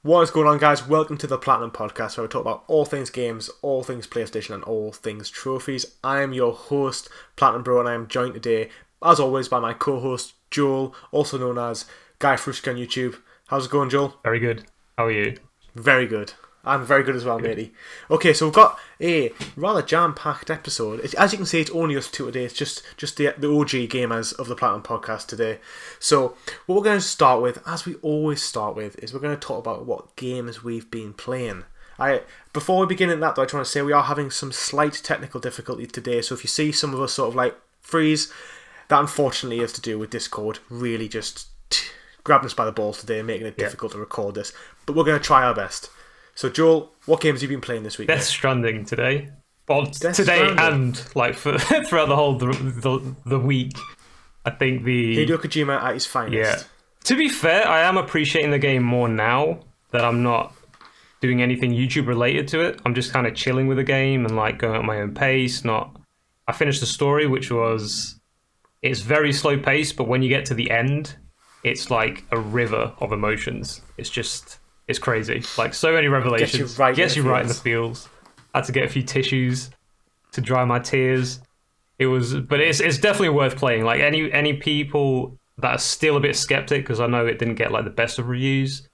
What is going on, guys? Welcome to the Platinum Podcast, where we talk about all things games, all things PlayStation, and all things trophies. I am your host, PlatinumBro, and I am joined today, as always, by my co-host, Joel, also known as GuyFarruski on YouTube. How's it going, Joel? Very good. How are you? Very good. I'm very good as well, matey. Okay, so we've got a rather jam-packed episode. As you can see, it's only us two today. It's just the OG gamers of the Platinum Podcast today. So what we're going to start with, as we always start with, is we're going to talk about what games we've been playing. Before we begin in that, though, I just want to say we are having some slight technical difficulty today. So if you see some of us sort of like freeze, that unfortunately is to do with Discord really just grabbing us by the balls today and making it difficult to record this. But we're going to try our best. So, Joel, what games have you been playing this week? Death Stranding today. Well, today and like throughout the whole the week. I think the Hideo Kojima at his finest. Yeah. To be fair, I am appreciating the game more now that I'm not doing anything YouTube related to it. I'm just kind of chilling with the game and like going at my own pace. I finished the story, which it's very slow paced, but when you get to the end, it's like a river of emotions. It's crazy. Like, so many revelations. Gets you right in the feels. I had to get a few tissues to dry my tears. But it's definitely worth playing. Like, any people that are still a bit skeptic, because I know it didn't get like the best of reviews,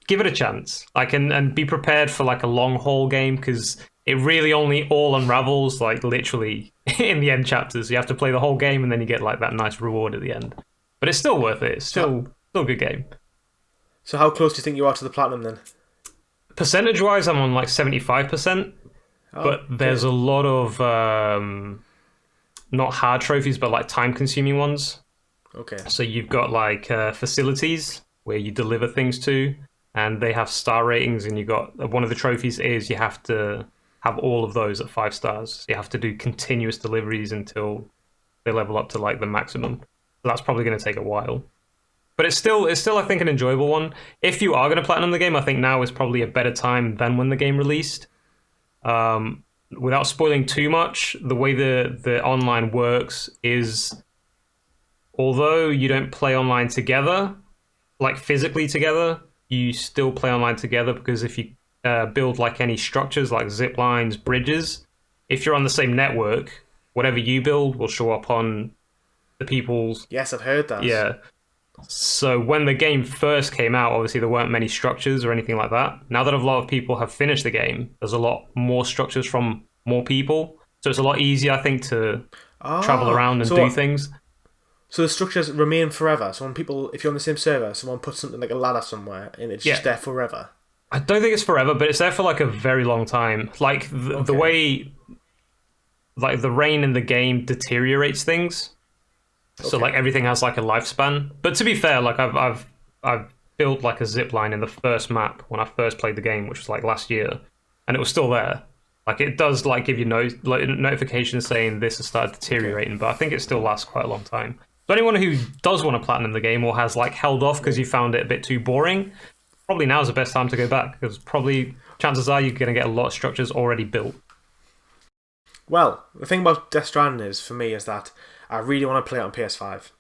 give it a chance. And be prepared for like a long haul game, because it really only all unravels like literally in the end chapters. You have to play the whole game, and then you get like that nice reward at the end. But it's still worth it. It's still a good game. So how close do you think you are to the platinum then? Percentage-wise, I'm on like 75%, but there's a lot of not hard trophies, but like time-consuming ones. Okay. So you've got like facilities where you deliver things to, and they have star ratings, and one of the trophies is you have to have all of those at 5 stars. So you have to do continuous deliveries until they level up to like the maximum. So that's probably going to take a while. But it's still, I think, an enjoyable one. If you are going to platinum the game, I think now is probably a better time than when the game released. Without spoiling too much, the way the online works is, although you don't play online together, like physically together, you still play online together, because if you build like any structures like zip lines, bridges, if you're on the same network, whatever you build will show up on the people's... Yes, I've heard that. Yeah. So when the game first came out, obviously there weren't many structures or anything like that. Now that a lot of people have finished the game, there's a lot more structures from more people. So it's a lot easier, I think, to travel around and do things. So the structures remain forever? So when people, if you're on the same server, someone puts something like a ladder somewhere and it's just there forever? I don't think it's forever, but it's there for like a very long time. Like the way like the rain in the game deteriorates things. So like everything has like a lifespan. But to be fair, like I've built like a zip line in the first map when I first played the game, which was like last year, and it was still there. Like it does like give you notifications saying this has started deteriorating, but I think it still lasts quite a long time. So anyone who does want to platinum the game or has like held off because you found it a bit too boring, probably now is the best time to go back, because probably chances are you're going to get a lot of structures already built. Well, the thing about Death Stranding is, for me, is that I really want to play it on PS5.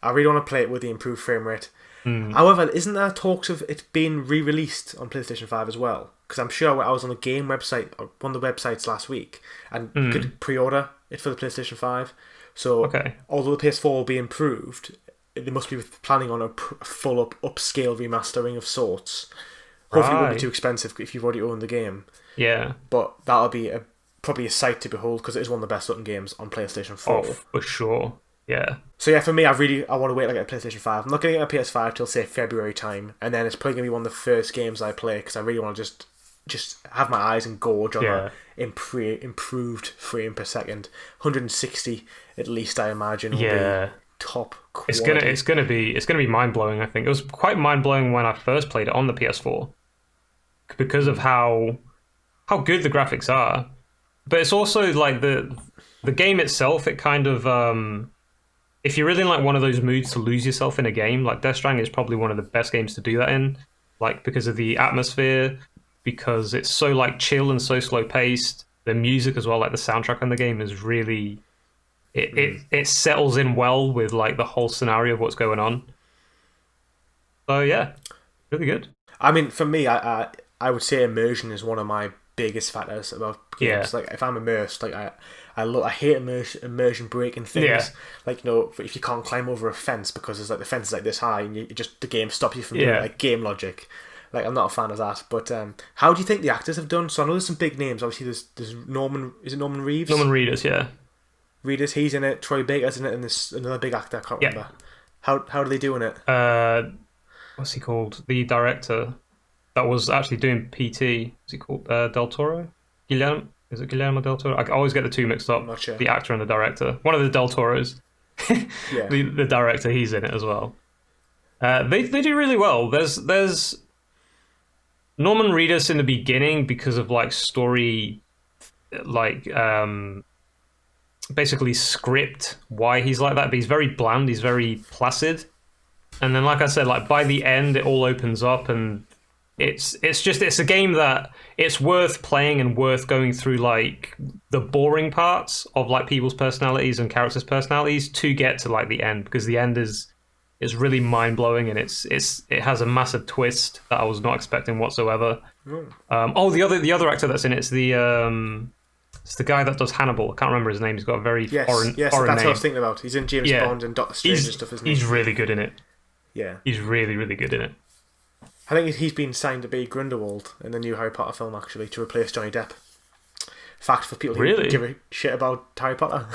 I really want to play it with the improved frame rate. However, isn't there talks of it being re-released on PlayStation 5 as well? Because I'm sure I was on the game website, or one of the websites last week, and you could pre-order it for the PlayStation 5. So, although the PS4 will be improved, they must be planning on a full upscale remastering of sorts. Hopefully it won't be too expensive if you've already owned the game. Yeah. But that'll be probably a sight to behold, because it is one of the best looking games on PlayStation 4. Oh, for sure. Yeah. So yeah, for me, I want to wait till I get a PlayStation 5. I'm not going to get a PS5 till, say, February time, and then it's probably going to be one of the first games I play, because I really want to just have my eyes and gorge on an improved frame per second. 160 at least, I imagine, will be top quality. It's gonna be mind blowing. I think it was quite mind blowing when I first played it on the PS4, because of how good the graphics are. But it's also like the game itself. It kind of if you're really in like one of those moods to lose yourself in a game, like Death Stranding is probably one of the best games to do that in. Like, because of the atmosphere, because it's so like chill and so slow paced. The music as well, like the soundtrack on the game is really it settles in well with like the whole scenario of what's going on. So yeah, really good. I mean, for me, I would say immersion is one of my biggest factors about games. Yeah. Like, if I'm immersed, like I hate immersion breaking things. Yeah. Like, you know, if you can't climb over a fence because it's like the fence is like this high and the game stops you from doing it, like game logic. Like, I'm not a fan of that. But how do you think the actors have done? So I know there's some big names. Obviously, there's Norman. Is it Norman Reeves? Norman Reedus, yeah. Reedus, he's in it. Troy Baker's in it, and there's another big actor. I can't remember. How are they doing it? What's he called? The director that was actually doing PT. What's he called? Del Toro? Guillermo? Is it Guillermo del Toro? I always get the two mixed up. I'm not sure. The actor and the director. One of the Del Toros. Yeah. The director, he's in it as well. They do really well. There's Norman Reedus in the beginning because of like story, like basically script why he's like that. But he's very bland. He's very placid. And then, like I said, like by the end, it all opens up, and it's a game that it's worth playing and worth going through like the boring parts of like people's personalities and characters' personalities to get to like the end, because the end is really mind blowing, and it has a massive twist that I was not expecting whatsoever. The other actor that's in it's the guy that does Hannibal. I can't remember his name. He's got a very foreign that's name. what I was thinking about. He's in James Bond and Doctor Strange and stuff, isn't he? He's really good in it. Yeah. He's really, really good in it. I think he's been signed to be Grindelwald in the new Harry Potter film, actually, to replace Johnny Depp. Fact for people who give a shit about Harry Potter.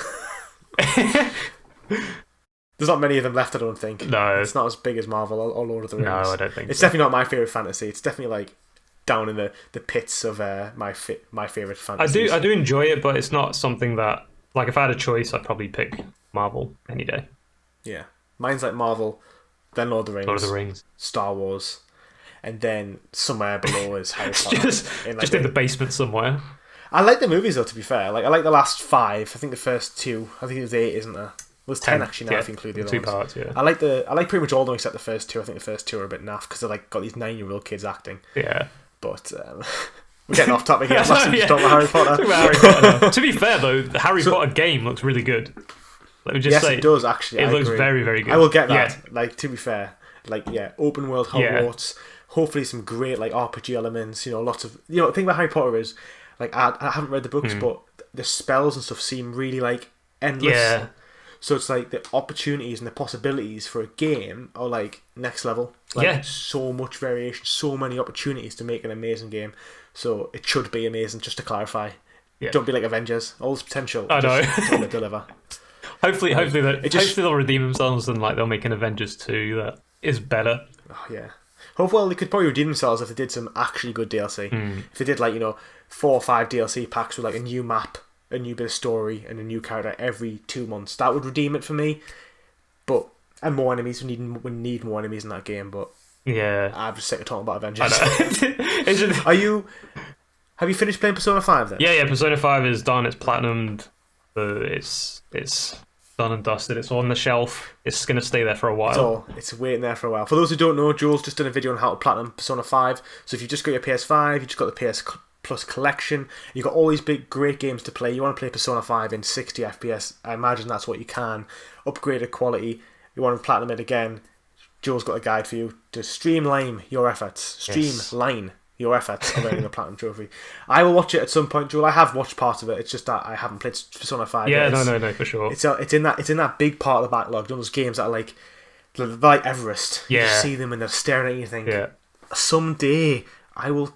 There's not many of them left, I don't think. No. It's not as big as Marvel or Lord of the Rings. No, I don't think it's definitely not my favourite fantasy. It's definitely like down in the pits of my favourite fantasies. I do enjoy it, but it's not something that, like, if I had a choice, I'd probably pick Marvel any day. Yeah. Mine's like Marvel, then Lord of the Rings. Star Wars, and then somewhere below is Harry Potter. just in the basement somewhere. I like the movies though, to be fair. Like, I like the last 5. I think the first 2. I think it was 8, isn't there? Well, it's 10 actually now, if you include the other 2 ones. parts, yeah. I like pretty much all of them except the first 2. I think the first 2 are a bit naff because they're like got these 9-year-old kids acting. Yeah. But we're getting off topic here. Talking about Harry Potter. Harry Potter. To be fair though, the Harry Potter game looks really good. Let me just say, it does actually. It looks very, very good. I will get that. Yeah. Like, to be fair, like, yeah, open world Hogwarts. Yeah. Hopefully some great like RPG elements. You know, lots of the thing about Harry Potter is like I haven't read the books, but the spells and stuff seem really like endless. Yeah. So it's like the opportunities and the possibilities for a game are like next level. Like, so much variation, so many opportunities to make an amazing game. So it should be amazing. Just to clarify, don't be like Avengers. All this potential. I know. Just deliver. Hopefully they'll redeem themselves and like they'll make an Avengers 2 that is better. Oh yeah. Hopefully they could probably redeem themselves if they did some actually good DLC. If they did like 4 or 5 DLC packs with like a new map, a new bit of story, and a new character every 2 months, that would redeem it for me. And more enemies. We need more enemies in that game. But yeah, I'm just sick of talking about Avengers. I know. Have you finished playing Persona 5 then? Yeah. Persona 5 is done. It's platinumed. It's done and dusted. It's on the shelf. It's gonna stay there for a while. It's waiting there for a while. For those who don't know, Joel's just done a video on how to platinum Persona 5. So if you've just got your PS5, you've just got the PS Plus collection, you've got all these big great games to play. You want to play Persona 5 in 60 FPS. I imagine that's what you can. Upgraded quality. You want to platinum it again. Joel's got a guide for you to streamline your efforts. Streamline your efforts of earning a platinum trophy. I will watch it at some point, Joel. I have watched part of it. It's just that I haven't played Persona 5 yet. Yeah, no, for sure. It's in that big part of the backlog. Those games that are like Everest. Yeah. You see them and they're staring at you and you think, someday I will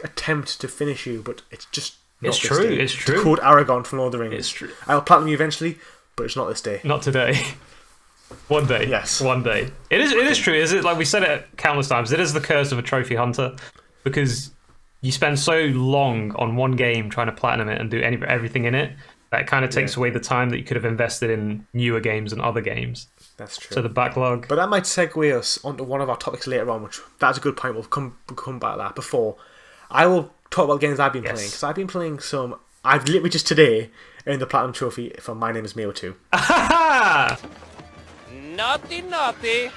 attempt to finish you, but it's just not this day. It's true. To quote Aragon from Lord of the Rings. It's true. I will platinum you eventually, but it's not this day. Not today. One day. Yes. One day. It is true. Is it like we said it countless times? It is the curse of a trophy hunter, because you spend so long on one game trying to platinum it and do everything in it that kind of takes away the time that you could have invested in newer games and other games. That's true. So the backlog. But that might segue us onto one of our topics later on, which that's a good point. We'll come back to that. Before I will talk about games I've been playing, because I've been playing some. I've literally just today earned the platinum trophy for My Name Is Mio 2. Naughty.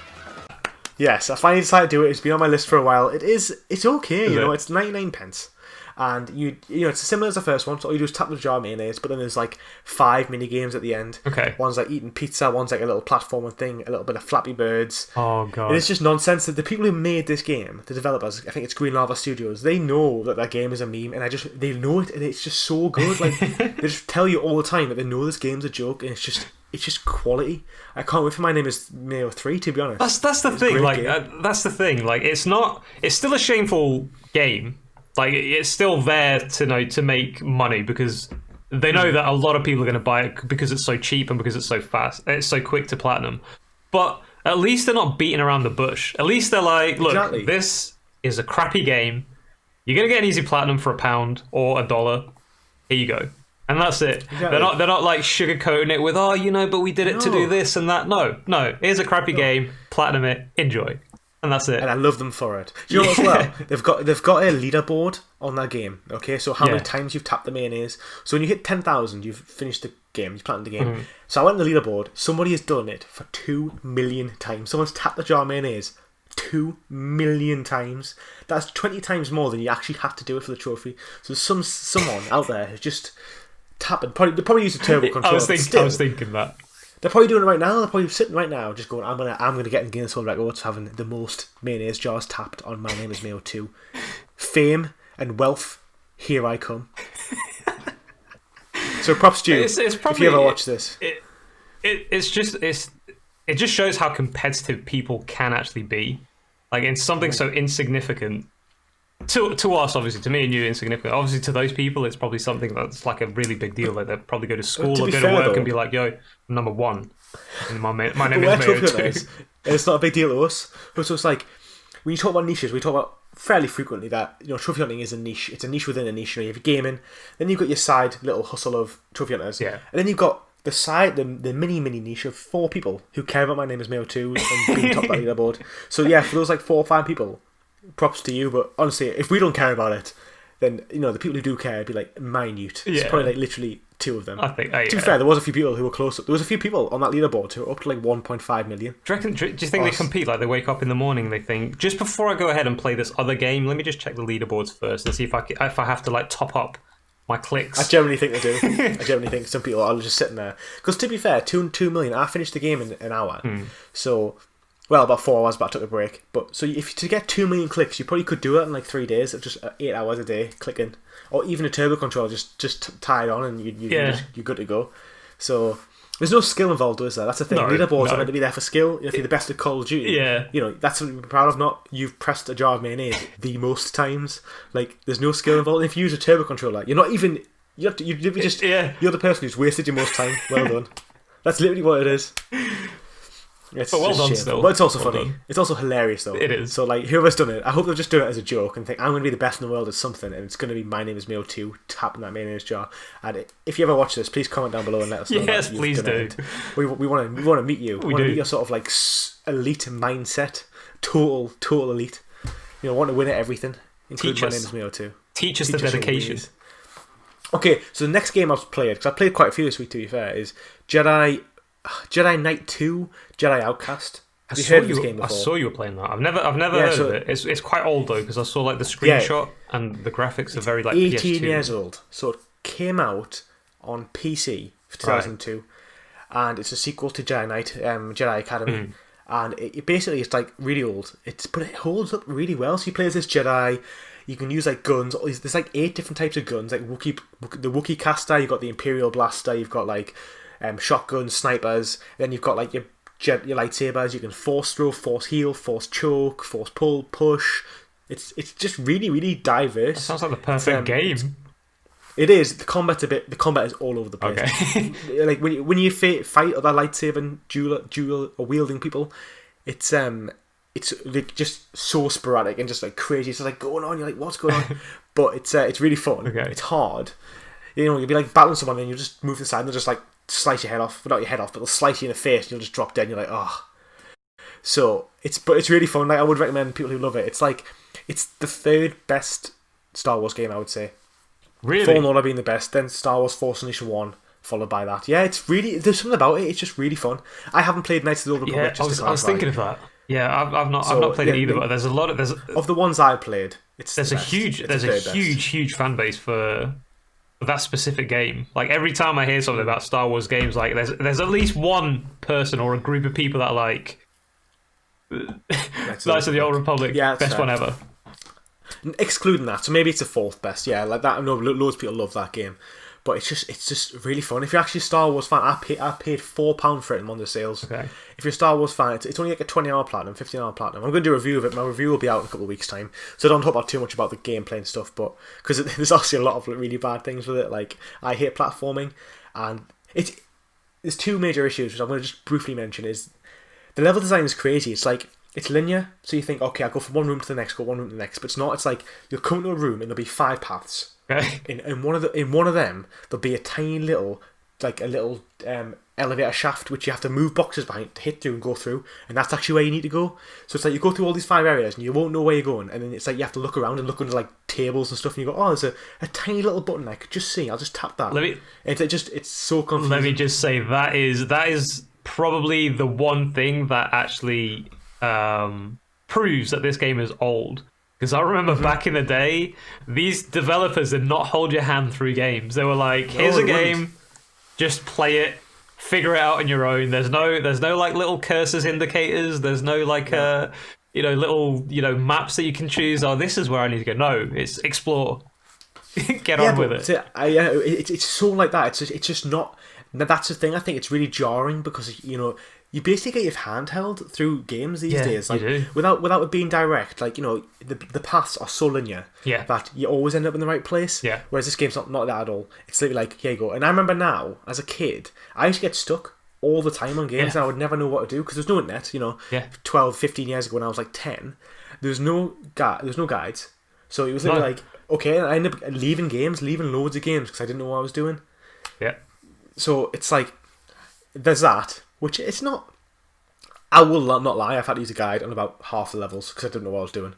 Yes, I finally decided to do it. It's been on my list for a while. It's okay, you know. It's 99 pence. and it's similar as the first one. So all you do is tap the jar of mayonnaise, but then there's like 5 mini games at the end. Okay. One's like eating pizza, one's like a little platformer thing, a little bit of Flappy Birds. Oh god. And it's just nonsense. That the people who made this game, the developers, I think it's Green Lava Studios, they know that game is a meme, and they know it, and it's just so good. Like they just tell you all the time that they know this game's a joke, and it's just quality. I can't wait for My Name Is Mayo 3, to be honest. That's the thing. Like that's the thing. Like it's still a shameful game. Like it's still there to make money because they know that a lot of people are going to buy it because it's so cheap and because it's so fast. It's so quick to platinum. But at least they're not beating around the bush. At least they're like, look, exactly. This is a crappy game. You're going to get an easy platinum for £1 or $1. Here you go. And that's it. Exactly. They're not like sugarcoating it with, but we did it to do this and that. No. Here's a crappy game. Platinum it. Enjoy. And that's it. And I love them for it. Do you know what as well? They've got a leaderboard on that game. Okay, so how many times you've tapped the mayonnaise. So when you hit 10,000, you've finished the game. You've platinumed the game. Mm-hmm. So I went on the leaderboard. Somebody has done it for 2 million times. Someone's tapped the jar of mayonnaise 2 million times. That's 20 times more than you actually had to do it for the trophy. So someone out there who's just tapping. They probably use a turbo controller. I was thinking that. They're probably doing it right now. They're probably sitting right now, just going, "I'm gonna get in Guinness World Records for having the most mayonnaise jars tapped on My Name Is Mayo 2. Fame and wealth, here I come." So props to you if you ever watch this. It just shows how competitive people can actually be. Like in something so insignificant. To us, obviously, to me and you, insignificant. Obviously, to those people, it's probably something that's like a really big deal. Like they'll probably go to school or go to work and be like, "Yo, I'm number 1." And my name is Mayo 2. It's not a big deal to us. So it's like when you talk about niches, we talk about fairly frequently that trophy hunting is a niche. It's a niche within a niche. You have gaming, then you've got your side little hustle of trophy hunters, and then you've got the mini niche of 4 people who care about My Name Is Mayo 2 and being top of that leaderboard. So yeah, for those like 4 or 5 people, props to you. But honestly, if we don't care about it, then the people who do care would be like minute. It's probably like literally 2 of them. I think. To be fair, there was a few people who were close. There was a few people on that leaderboard who were up to like 1.5 million. Do you think they compete? Like they wake up in the morning, they think, just before I go ahead and play this other game, let me just check the leaderboards first and see if I have to like top up my clicks. I generally think they do. I generally think some people are just sitting there. Because to be fair, 2 million, I finished the game in an hour. So, well, about 4 hours, but I took a break. But so if to get 2 million clicks, you probably could do it in like 3 days of just 8 hours a day clicking. Or even a turbo controller, just tie it on and you're good to go. So there's no skill involved, is there? That's the thing. Leaderboards are meant to be there for skill. If you're the best at Call of Duty, that's something to be proud of. Not you've pressed a jar of mayonnaise the most times. Like there's no skill involved. And if you use a turbo controller, you're not even. You're the person who's wasted your most time. Well done. That's literally what it is. It's but well done shameful. still. But it's also well funny. Done. It's also hilarious though. It is. So like whoever's done it, I hope they've just done it as a joke and think I'm going to be the best in the world at something, and it's going to be My Name Is Mayo 2 tapping that mayonnaise jar. And if you ever watch this, please comment down below and let us know. Yes, please do. We want to meet you. We want to meet your sort of like elite mindset, total elite. Want to win at everything, including My Name Is Mayo 2. Teach us the dedication. Okay, so the next game I've played, because I played quite a few this week to be fair, is Jedi Knight 2, Jedi Outcast. Have you heard of this game before? I saw you were playing that. I've never heard of it. It's quite old though, because I saw like the screenshot and the graphics are very like 18 PS2. years old. So it came out on PC for 2002, and it's a sequel to Jedi Knight, Jedi Academy. And it basically it's like really old. But it holds up really well. So you play as this Jedi. You can use like guns. There's like 8 different types of guns. Like the Wookiee caster. You've got the Imperial blaster. You've got like shotguns, snipers. Then you've got like your lightsabers. You can force throw, force heal, force choke, force pull, push. It's just really, really diverse. That sounds like the perfect game. It is. The combat is all over the place. Okay. Like when you fight other lightsaber and dual or wielding people, it's like just so sporadic and just like crazy. It's like going on. You're like, what's going on? But it's really fun. Okay. It's hard. You'll be like battling someone and you just move to the side and they'll just like slice your head off. Well, not your head off, but they'll slice you in the face and you'll just drop dead and you're like, oh. So it's really fun. Like I would recommend people who love it. It's like it's the 3rd best Star Wars game, I would say. Really? Fallen Order being the best, then Star Wars Force Unleashed 1, followed by that. Yeah, it's really there's something about it. It's just really fun. I haven't played Knights of the Old Republic. I was thinking of that. Yeah, I've not played it either. But there's a lot of the ones I played. there's a huge fan base for that specific game. Like every time I hear something about Star Wars games, like there's at least one person or a group of people that are like Knights of the Old Republic, best one ever. Excluding that, so maybe it's the fourth best. Yeah, like that. I know loads of people love that game, but it's just really fun. If you're actually a Star Wars fan, I paid £4 for it in one of the sales. Okay. If you're a Star Wars fan, it's only like a 20-hour platinum, 15-hour platinum. I'm going to do a review of it. My review will be out in a couple of weeks' time, so don't talk about too much about the gameplay and stuff. But because there's obviously a lot of really bad things with it. Like I hate platforming, and there's two major issues which I'm going to just briefly mention. Is the level design is crazy. It's like it's linear, so you think, okay, I'll go from one room to the next, go one room to the next, but it's not. It's like you'll come to a room and there'll be 5 paths. Okay. In one of them, there'll be a tiny little, like a little elevator shaft which you have to move boxes behind to hit through and go through, and that's actually where you need to go. So it's like you go through all these 5 areas and you won't know where you're going, and then it's like you have to look around and look under like tables and stuff, and you go, oh, there's a tiny little button I could just see. I'll just tap that. It's so confusing. Let me just say that is probably the one thing that actually proves that this game is old. Because I remember back in the day, these developers did not hold your hand through games. They were like, here's a game, just play it, figure it out on your own. There's no like little cursors indicators. There's no like little maps that you can choose. Oh, this is where I need to go. No, it's explore. Get on with it. It's so like that. It's just not. That's the thing. I think it's really jarring because you basically get your hand held through games these days, like without it being direct. Like the paths are so linear that you always end up in the right place. Yeah. Whereas this game's not that at all. It's literally like, here you go. And I remember now, as a kid, I used to get stuck all the time on games, and I would never know what to do because there's no internet. 12, 15 years ago when I was like 10, there's no guides. So it was literally like, okay, and I ended up leaving loads of games because I didn't know what I was doing. Yeah. So it's like there's that. Which it's not. I will not lie. I've had to use a guide on about half the levels because I didn't know what I was doing.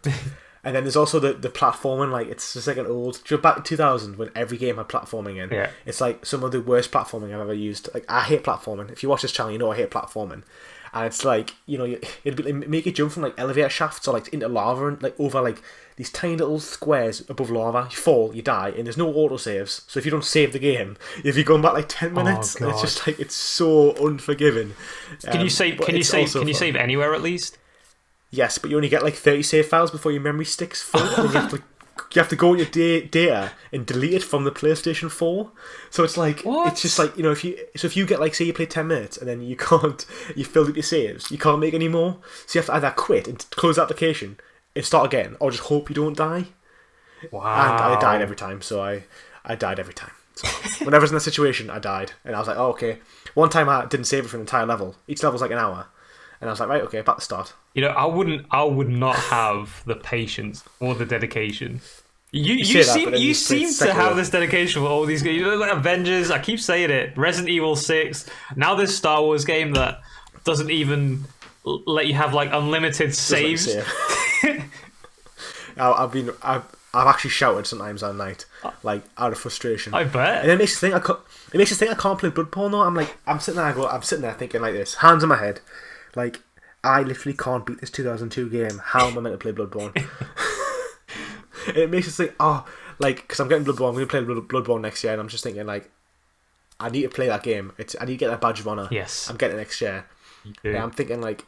And then there's also the platforming. Like it's just like an old. Back in 2000 when every game had platforming in. Yeah. It's like some of the worst platforming I've ever used. Like I hate platforming. If you watch this channel, you know I hate platforming. And it's like it'd make you jump from like elevator shafts or like into lava and like over like these tiny little squares above lava. You fall, you die, and there's no autosaves. So if you don't save the game, if you're going back like 10 minutes, and it's just like it's so unforgiving. Can you save? Can you save anywhere at least? Yes, but you only get like 30 save files before your memory sticks full. And you have to go on your data and delete it from the PlayStation 4. So it's like it's just like if you get like, say you play 10 minutes and then you filled up your saves, you can't make any more. So you have to either quit and close the application and start again, or just hope you don't die. Wow. And I died every time, so I died every time. So whenever I was in that situation, I died, and I was like, oh, okay. One time I didn't save it for an entire level. Each level's like an hour, and I was like, right, okay, back to start. I would not have the patience or the dedication. You seem to have this dedication for all these games. Like Avengers, I keep saying it. Resident Evil 6. Now this Star Wars game that doesn't even let you have like unlimited saves. I've actually shouted sometimes at night, like out of frustration. I bet. And it makes you think I can't play Bloodborne though. I'm sitting there thinking like this, hands on my head, like I literally can't beat this 2002 game. How am I meant to play Bloodborne? And it makes you think, because I'm getting Bloodborne. I'm going to play Bloodborne next year, and I'm just thinking like, I need to play that game. I need to get that badge of honor. Yes, I'm getting it next year. Yeah, I'm thinking like,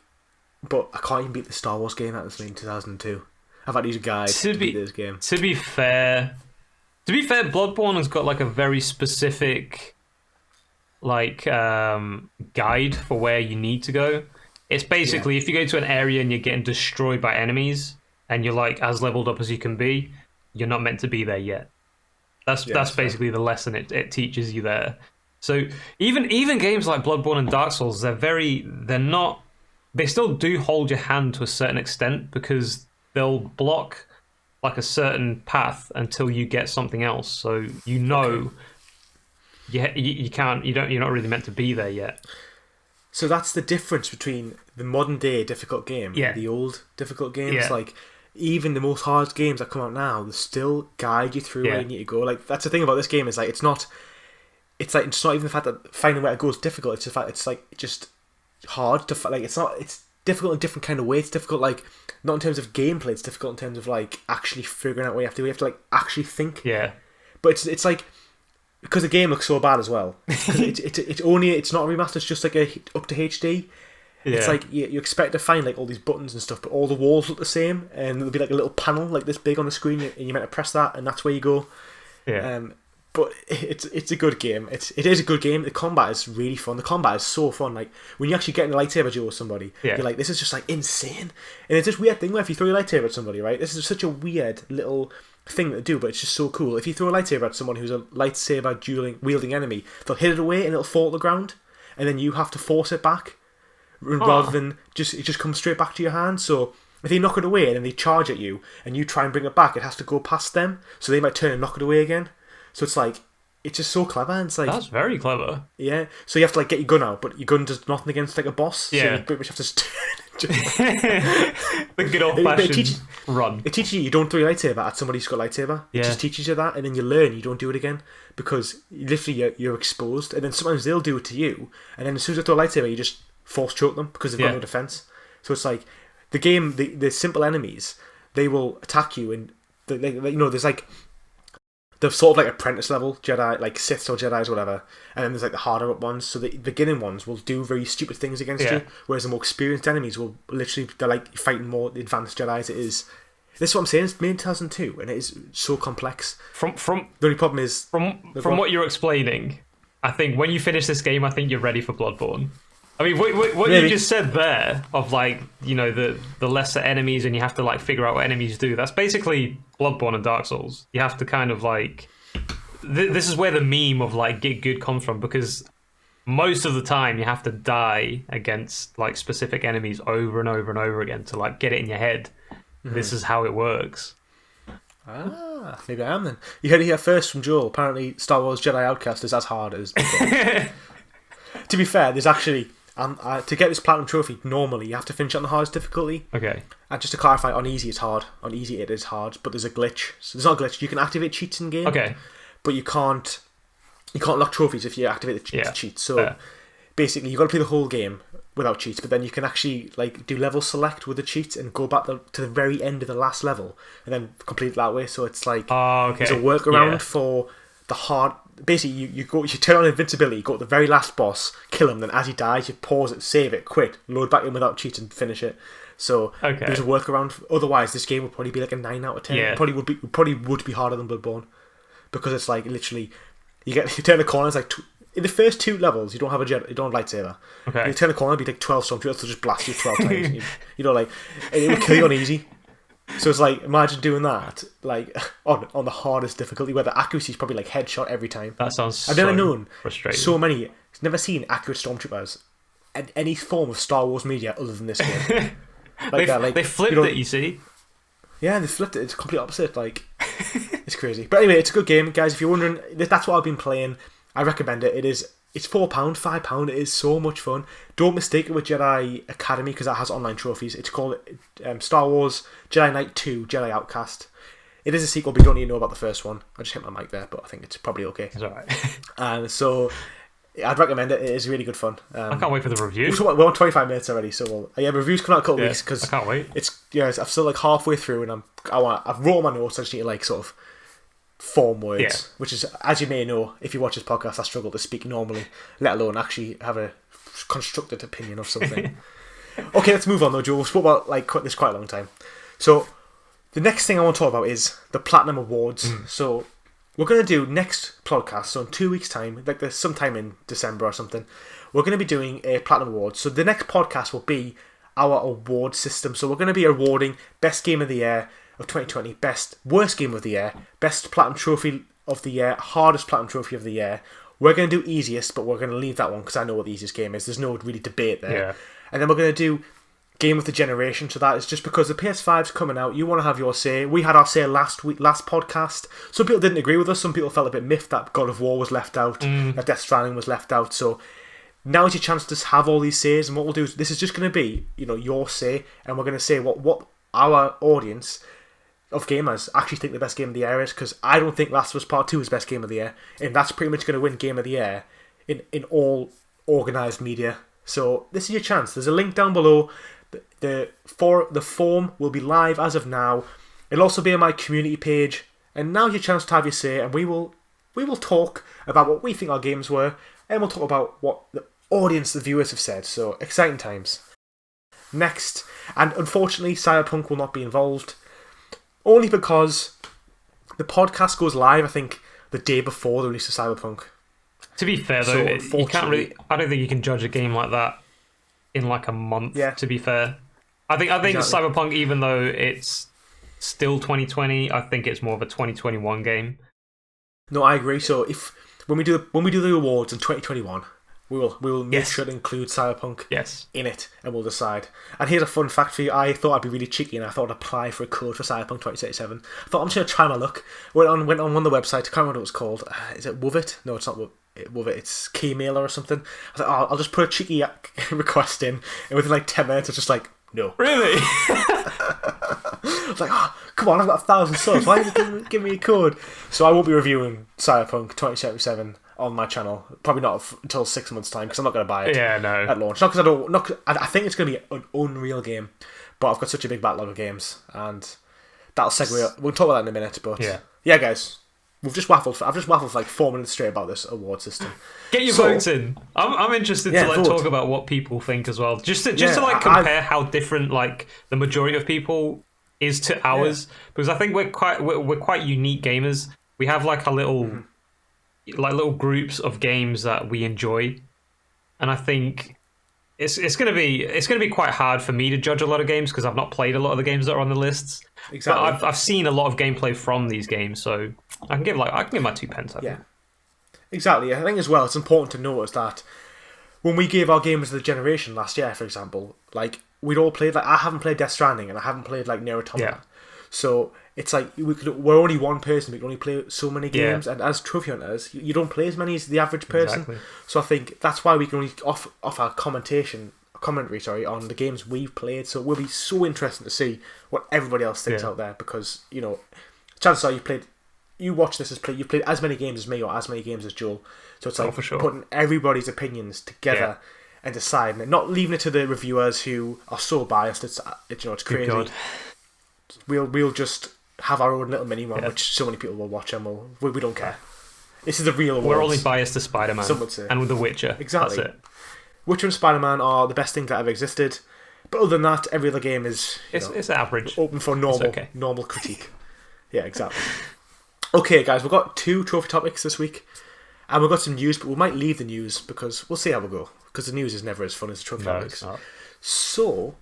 but I can't even beat the Star Wars game that was made in 2002. I've had to use a guide to beat this game. To be fair, Bloodborne has got like a very specific like guide for where you need to go. It's basically if you go to an area and you're getting destroyed by enemies and you're like as leveled up as you can be, you're not meant to be there yet. That's basically the lesson it teaches you there. So even games like Bloodborne and Dark Souls, they still do hold your hand to a certain extent because they'll block like a certain path until you get something else. So you're not really meant to be there yet. So that's the difference between the modern day difficult game and the old difficult games. Yeah. Like even the most hard games that come out now, they still guide you through where you need to go. Like that's the thing about this game is like it's not even the fact that finding where to go is difficult. It's the fact it's like just hard to like it's difficult in a different kind of way. It's difficult, like, not in terms of gameplay, it's difficult in terms of, like, actually figuring out what you have to do. You have to, like, actually think. Yeah. But it's like, because the game looks so bad as well. It's not a remaster, it's just, like, up to HD. Yeah. It's like, you expect to find, like, all these buttons and stuff, but all the walls look the same, and there'll be, like, a little panel, like, this big on the screen, and you're meant to press that, and that's where you go. Yeah. But it's a good game. It is a good game. The combat is really fun. The combat is so fun. Like, when you actually get in a lightsaber duel with somebody, you're like, this is just, like, insane. And it's this weird thing where if you throw your lightsaber at somebody, right, this is such a weird little thing to do, but it's just so cool. If you throw a lightsaber at someone who's a lightsaber wielding enemy, they'll hit it away and it'll fall to the ground, and then you have to force it back rather than it just comes straight back to your hand. So if they knock it away and then they charge at you and you try and bring it back, it has to go past them, so they might turn and knock it away again. So it's like, it's just so clever. And it's like, that's very clever. Yeah. So you have to, like, get your gun out, but your gun does nothing against, like, a boss. Yeah. So you pretty much have to the good old fashioned run. It teaches you don't throw your lightsaber at somebody who's got a lightsaber. Yeah. It just teaches you that, and then you learn you don't do it again, because literally you're exposed, and then sometimes they'll do it to you, and then as soon as they throw a lightsaber, you just force choke them because they've got no defense. So it's like, the game, the simple enemies, they will attack you, and there's like the sort of like apprentice level Jedi, like Siths or Jedis or whatever, and then there's like the harder up ones. So the beginning ones will do very stupid things against you, whereas the more experienced enemies will literally, they're like fighting more advanced Jedis. This is what I'm saying. It's made in 2002, and it is so complex. From the only problem is from what you're explaining, I think when you finish this game, I think you're ready for Bloodborne. I mean, what you just said there of, like, you know, the lesser enemies, and you have to, like, figure out what enemies do. That's basically Bloodborne and Dark Souls. You have to kind of, like, this is where the meme of, like, get good comes from, because most of the time you have to die against, like, specific enemies over and over and over again to, like, get it in your head. Mm-hmm. This is how it works. Maybe I am then. You heard it here first from Joel. Apparently, Star Wars Jedi Outcast is as hard as Bloodborne. To be fair, there's actually, to get this platinum trophy, normally you have to finish it on the hardest difficulty. Okay. And just to clarify, on easy it's hard. On easy it is hard, but there's a glitch. So there's not a glitch. You can activate cheats in game. Okay. But you can't lock trophies if you activate the cheats. So basically, you've got to play the whole game without cheats, but then you can actually, like, do level select with the cheats and go back to the very end of the last level and then complete it that way. So it's like, there's a workaround for the hard. Basically, you turn on invincibility, go to the very last boss, kill him, then as he dies, you pause it, save it, quit, load back in without cheats and finish it. So there's a workaround. Otherwise, this game would probably be like a 9 out of 10. Yeah. It probably would be harder than Bloodborne, because it's like, literally, you turn the corner, it's like in the first 2 levels you don't have you don't have lightsaber. Okay. You turn the corner, it'd be like 12 stormtroopers, they'll just blast you 12 times. You know, like, it would kill you on easy. So it's like, imagine doing that, like, on the hardest difficulty, where the accuracy is probably like headshot every time. That sounds I've never known frustrating. so many. I've never seen accurate stormtroopers in any form of Star Wars media other than this game. They flipped it, you see. Yeah, they flipped it. It's the complete opposite. Like, it's crazy. But anyway, it's a good game, guys. If you're wondering, that's what I've been playing. I recommend it. It's £4, £5. It is so much fun. Don't mistake it with Jedi Academy, because that has online trophies. It's called Star Wars Jedi Knight 2 Jedi Outcast. It is a sequel, but you don't need to know about the first one. I just hit my mic there, but I think it's probably okay. It's alright. So I'd recommend it. It is really good fun. I can't wait for the review. We're on 25 minutes already, so reviews come out in a couple of weeks, because I can't wait. I'm still like halfway through, and I've wrote my notes. I just need to, like, sort of form words, which is, as you may know, if you watch this podcast, I struggle to speak normally, let alone actually have a constructed opinion of something. Okay, let's move on though, Joe. We've spoke about this quite a long time. So the next thing I want to talk about is the Platinum Awards. So we're going to do next podcast, so in 2 weeks' time, like sometime in December or something, we're going to be doing a Platinum Awards. So the next podcast will be our award system. So we're going to be awarding Best Game of the Year of 2020, Worst Game of the Year, Best Platinum Trophy of the Year, Hardest Platinum Trophy of the Year. We're going to do easiest, but we're going to leave that one because I know what the easiest game is. There's no really debate there. Yeah. And then we're going to do Game of the Generation. So that is just because the PS5's coming out. You want to have your say. We had our say last podcast. Some people didn't agree with us. Some people felt a bit miffed that God of War was left out, that Death Stranding was left out. So now's your chance to have all these says. And what we'll do is, this is just going to be, your say, and we're going to say what our audience of gamers actually think the best game of the year is, because I don't think Last of Us Part 2 is best game of the year, and that's pretty much going to win game of the year in all organised media. So this is your chance. There's a link down below. The form will be live as of now. It'll also be on my community page. And now's your chance to have your say, and we will talk about what we think our games were, and we'll talk about what the audience, the viewers have said. So, exciting times. Next, and unfortunately, Cyberpunk will not be involved, only because the podcast goes live, I think, the day before the release of Cyberpunk. To be fair, though, you can't really. I don't think you can judge a game like that in like a month. Yeah. To be fair, I think exactly. Cyberpunk, even though it's still 2020, I think it's more of a 2021 game. No, I agree. So when we do the awards in 2021, we will make sure to include Cyberpunk in it, and we'll decide. And here's a fun fact for you. I thought I'd be really cheeky, and I thought I'd apply for a code for Cyberpunk 2077. I thought I'm just gonna try my luck. Went on one of the websites. I can't remember what it was called. Is it Wovit? No, it's not Wovit. It's Keymailer or something. I thought, I'll just put a cheeky request in, and within like 10 minutes, it's just like, no. Really? I was like, come on, I've got 1,000 subs. Why did you give me a code? So I won't be reviewing Cyberpunk 2077 on my channel. Probably not until 6 months' time, because I'm not going to buy it at launch. Not because I think it's going to be an unreal game, but I've got such a big backlog of games, and that'll segue. We'll talk about that in a minute, but yeah, guys. I've just waffled for like 4 minutes straight about this award system. Get your votes in. I'm interested to talk about what people think as well. Just to compare how different like the majority of people is to ours, because I think we're quite unique gamers. We have like a little little groups of games that we enjoy, and I think it's gonna be quite hard for me to judge a lot of games because I've not played a lot of the games that are on the lists. Exactly. But I've seen a lot of gameplay from these games, so I can give my 2 pence. I think. Exactly. I think as well, it's important to notice that when we gave our games of the generation last year, for example, like we'd all played. Like I haven't played Death Stranding, and I haven't played like Nier Automata. So it's like we're only one person. We can only play so many games, and as trophy hunters, you don't play as many as the average person. Exactly. So I think that's why we can only offer commentary on the games we've played. So it will be so interesting to see what everybody else thinks out there, because chances are you've played as many games as me or as many games as Joel. So it's like putting everybody's opinions together and deciding, and not leaving it to the reviewers who are so biased. It's crazy. We'll just have our own little mini one, which so many people will watch, and we don't care. This is the real awards. We're only biased to Spider-Man, some would say, and with The Witcher. Exactly. That's it. Witcher and Spider-Man are the best things that ever existed, but other than that, every other game is it's average, open for normal critique. Yeah, exactly. Okay, guys, we've got 2 trophy topics this week, and we've got some news, but we might leave the news because we'll see how we go, because the news is never as fun as the trophy topics. It's not. So,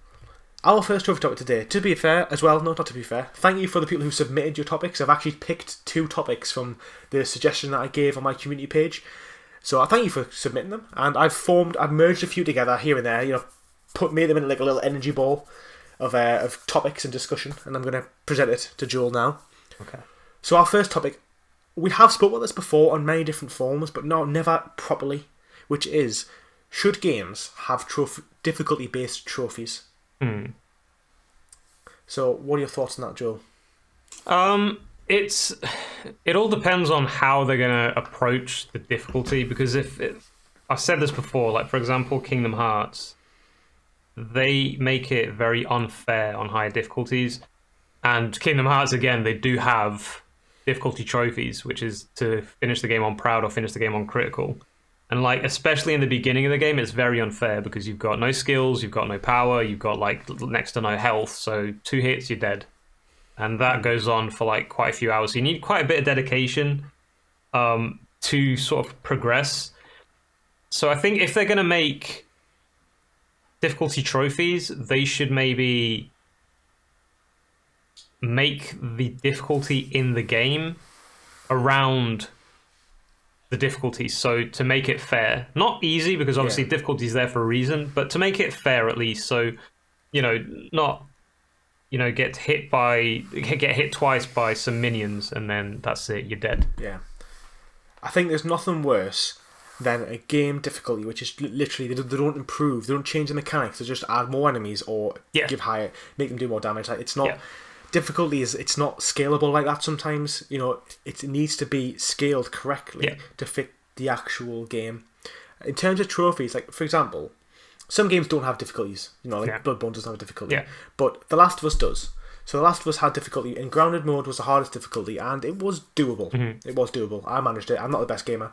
our first trophy topic today, to be fair as well, no, not to be fair, thank you for the people who submitted your topics. I've actually picked 2 topics from the suggestion that I gave on my community page. So I thank you for submitting them, and I've merged a few together here and there, made them in like a little energy ball of topics and discussion, and I'm going to present it to Joel now. Okay. So our first topic, we have spoken about this before on many different forms, but never properly, which is, should games have difficulty-based trophies? So what are your thoughts on that, Joel? It all depends on how they're going to approach the difficulty, because I've said this before, like for example Kingdom Hearts, they make it very unfair on higher difficulties, and Kingdom Hearts, again, they do have difficulty trophies, which is to finish the game on proud or finish the game on critical, and like especially in the beginning of the game it's very unfair because you've got no skills, you've got no power, you've got like next to no health, so 2 hits you're dead. And that goes on for like quite a few hours. So you need quite a bit of dedication to sort of progress. So I think if they're going to make difficulty trophies, they should maybe make the difficulty in the game around the difficulty. So to make it fair. Not easy, because obviously difficulty is there for a reason, but to make it fair at least. So, not... get hit twice by some minions, and then that's it, you're dead. Yeah. I think there's nothing worse than a game difficulty which is literally, they don't improve, they don't change the mechanics, they just add more enemies or make them do more damage. Like, it's not... Difficulty it's not scalable like that sometimes. It needs to be scaled correctly to fit the actual game. In terms of trophies, like, for example... some games don't have difficulties. You know, like Yeah. Bloodborne doesn't have a difficulty, Yeah. but The Last of Us does. So The Last of Us had difficulty, and grounded mode was the hardest difficulty, and it was doable. Mm-hmm. It was doable. I managed it. I'm not the best gamer.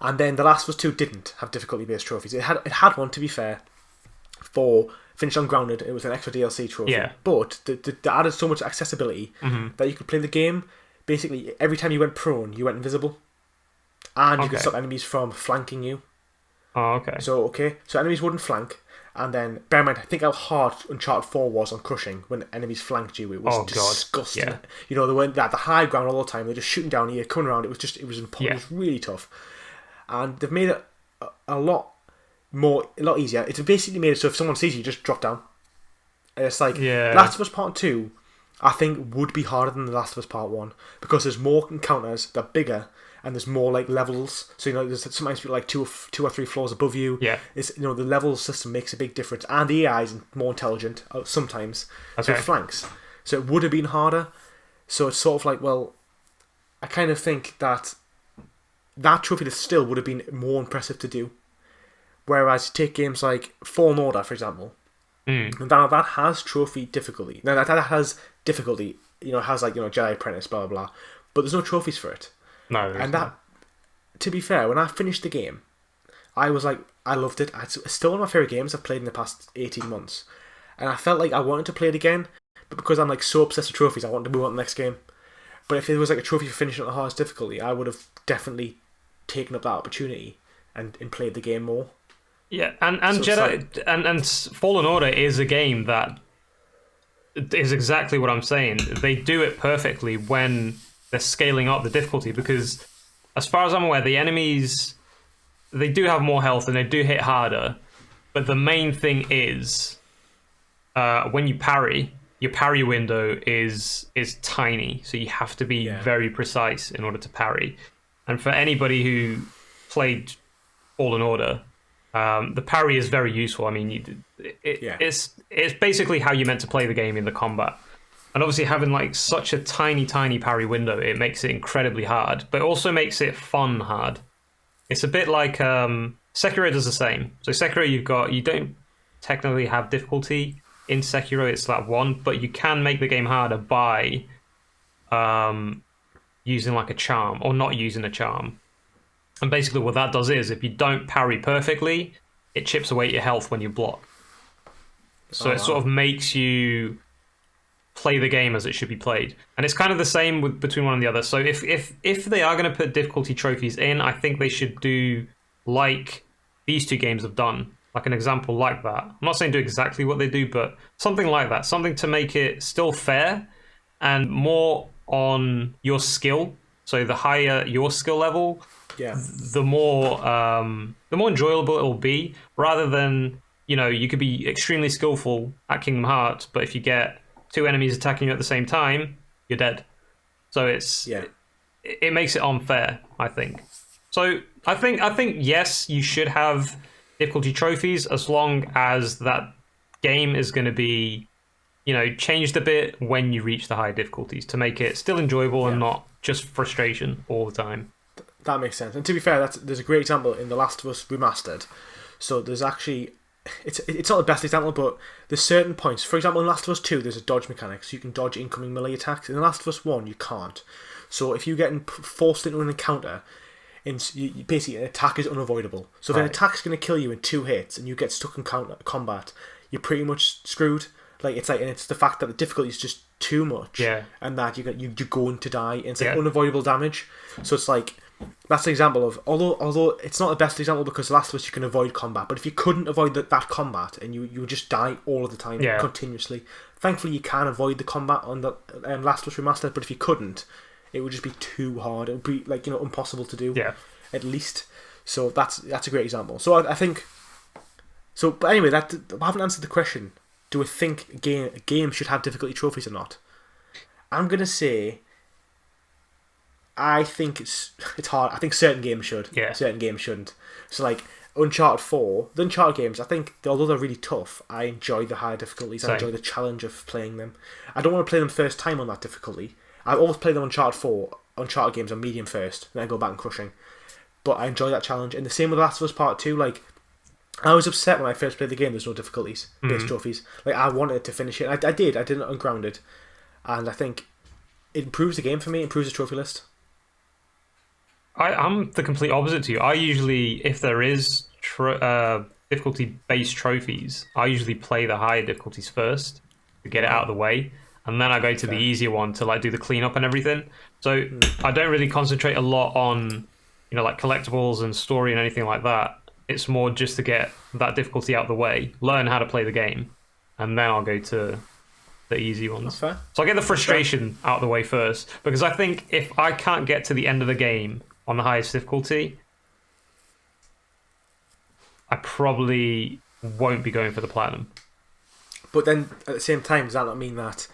And then The Last of Us 2 didn't have difficulty-based trophies. It had one, to be fair, for finished on grounded. It was an extra DLC trophy. Yeah. But they added so much accessibility that you could play the game. Basically, every time you went prone, you went invisible, and you could stop enemies from flanking you. Oh, okay. So enemies wouldn't flank, and then bear in mind, think how hard Uncharted 4 was on crushing when enemies flanked you. It was disgusting. Yeah. You know, they went at the high ground all the time. They're just shooting down here, coming around. It was really tough, and they've made it a lot easier. It's basically made it so if someone sees you, just drop down. And it's like Last of Us Part 2, I think would be harder than The Last of Us Part 1 because there's more encounters, they're bigger, and there's more like levels. So you know, there's sometimes like two or three floors above you. Yeah. It's, you know, the level system makes a big difference, and the AI is more intelligent sometimes. So it flanks. So it would have been harder. So it's sort of like, well, I kind of think that trophy still would have been more impressive to do. Whereas you take games like Fallen Order, for example, and that has trophy difficulty. Now that has difficulty, you know, it has like, you know, Jedi Apprentice, blah blah blah, but there's no trophies for it. No, and that, to be fair, when I finished the game, I was like, I loved it. It's still one of my favourite games I've played in the past 18 months. And I felt like I wanted to play it again, but because I'm like so obsessed with trophies, I wanted to move on to the next game. But if it was like a trophy for finishing at the hardest difficulty, I would have definitely taken up that opportunity and played the game more. Yeah, and So Jedi and Fallen Order is a game that is exactly what I'm saying. They do it perfectly when they're scaling up the difficulty, because as far as I'm aware, the enemies, they do have more health and they do hit harder, but the main thing is when you parry, your parry window is tiny, so you have to be very precise in order to parry. And for anybody who played Fallen Order, the parry is very useful. I mean, it's basically how you're meant to play the game in the combat. And obviously having like such a tiny parry window, it makes it incredibly hard, but it also makes it fun hard. It's a bit like Sekiro does the same. So Sekiro, you don't technically have difficulty in Sekiro, it's like 1, but you can make the game harder by using like a charm or not using a charm. And basically what that does is, if you don't parry perfectly, it chips away your health when you block. So it sort of makes you play the game as it should be played. And it's kind of the same between one and the other. So if they are going to put difficulty trophies in, I think they should do like these two games have done. Like an example like that. I'm not saying do exactly what they do, but something like that. Something to make it still fair and more on your skill. So the higher your skill level, the more enjoyable it will be, rather than, you know, you could be extremely skillful at Kingdom Hearts, but if you get 2 enemies attacking you at the same time, you're dead. So it makes it unfair, I think. So I think yes, you should have difficulty trophies as long as that game is going to be, you know, changed a bit when you reach the higher difficulties to make it still enjoyable and not just frustration all the time. That makes sense. And to be fair, there's a great example in The Last of Us Remastered. So there's actually, it's not the best example, but there's certain points. For example, in Last of Us 2, there's a dodge mechanic, so you can dodge incoming melee attacks. In The Last of Us 1, you can't. So if you get forced into an encounter, basically an attack is unavoidable. So if an attack's going to kill you in 2 hits and you get stuck in combat, you're pretty much screwed. Like it's the fact that the difficulty is just too much, and that you're going to die. And it's like unavoidable damage. So it's like, that's an example of, although it's not the best example because Last of Us you can avoid combat, but if you couldn't avoid that combat and you would just die all of the time continuously. Thankfully you can avoid the combat on the Last of Us Remastered, but if you couldn't, it would just be too hard. It would be like, you know, impossible to do. At least. So that's a great example. So I think. So, but anyway, I haven't answered the question. Do we think a game should have difficulty trophies or not? I'm gonna say, I think it's hard. I think certain games should. Certain games shouldn't. So like Uncharted 4, the Uncharted games, I think although they're really tough, I enjoy the higher difficulties. Same. I enjoy the challenge of playing them. I don't want to play them first time on that difficulty. I always play the Uncharted games on medium first, then I go back and crushing. But I enjoy that challenge. And the same with Last of Us Part 2, like, I was upset when I first played the game. There's no difficulties, base trophies. Like I wanted to finish it. I did. I did it ungrounded, and I think it improves the game for me. It improves the trophy list. I'm the complete opposite to you. I usually, if there is difficulty-based trophies, I usually play the higher difficulties first to get it out of the way, and then I go to the easier one to like do the cleanup and everything. So I don't really concentrate a lot on, like collectibles and story and anything like that. It's more just to get that difficulty out of the way, learn how to play the game, and then I'll go to the easy ones. That's fair. So I get the frustration out of the way first, because I think if I can't get to the end of the game on the highest difficulty, I probably won't be going for the platinum. But then at the same time, does that not mean that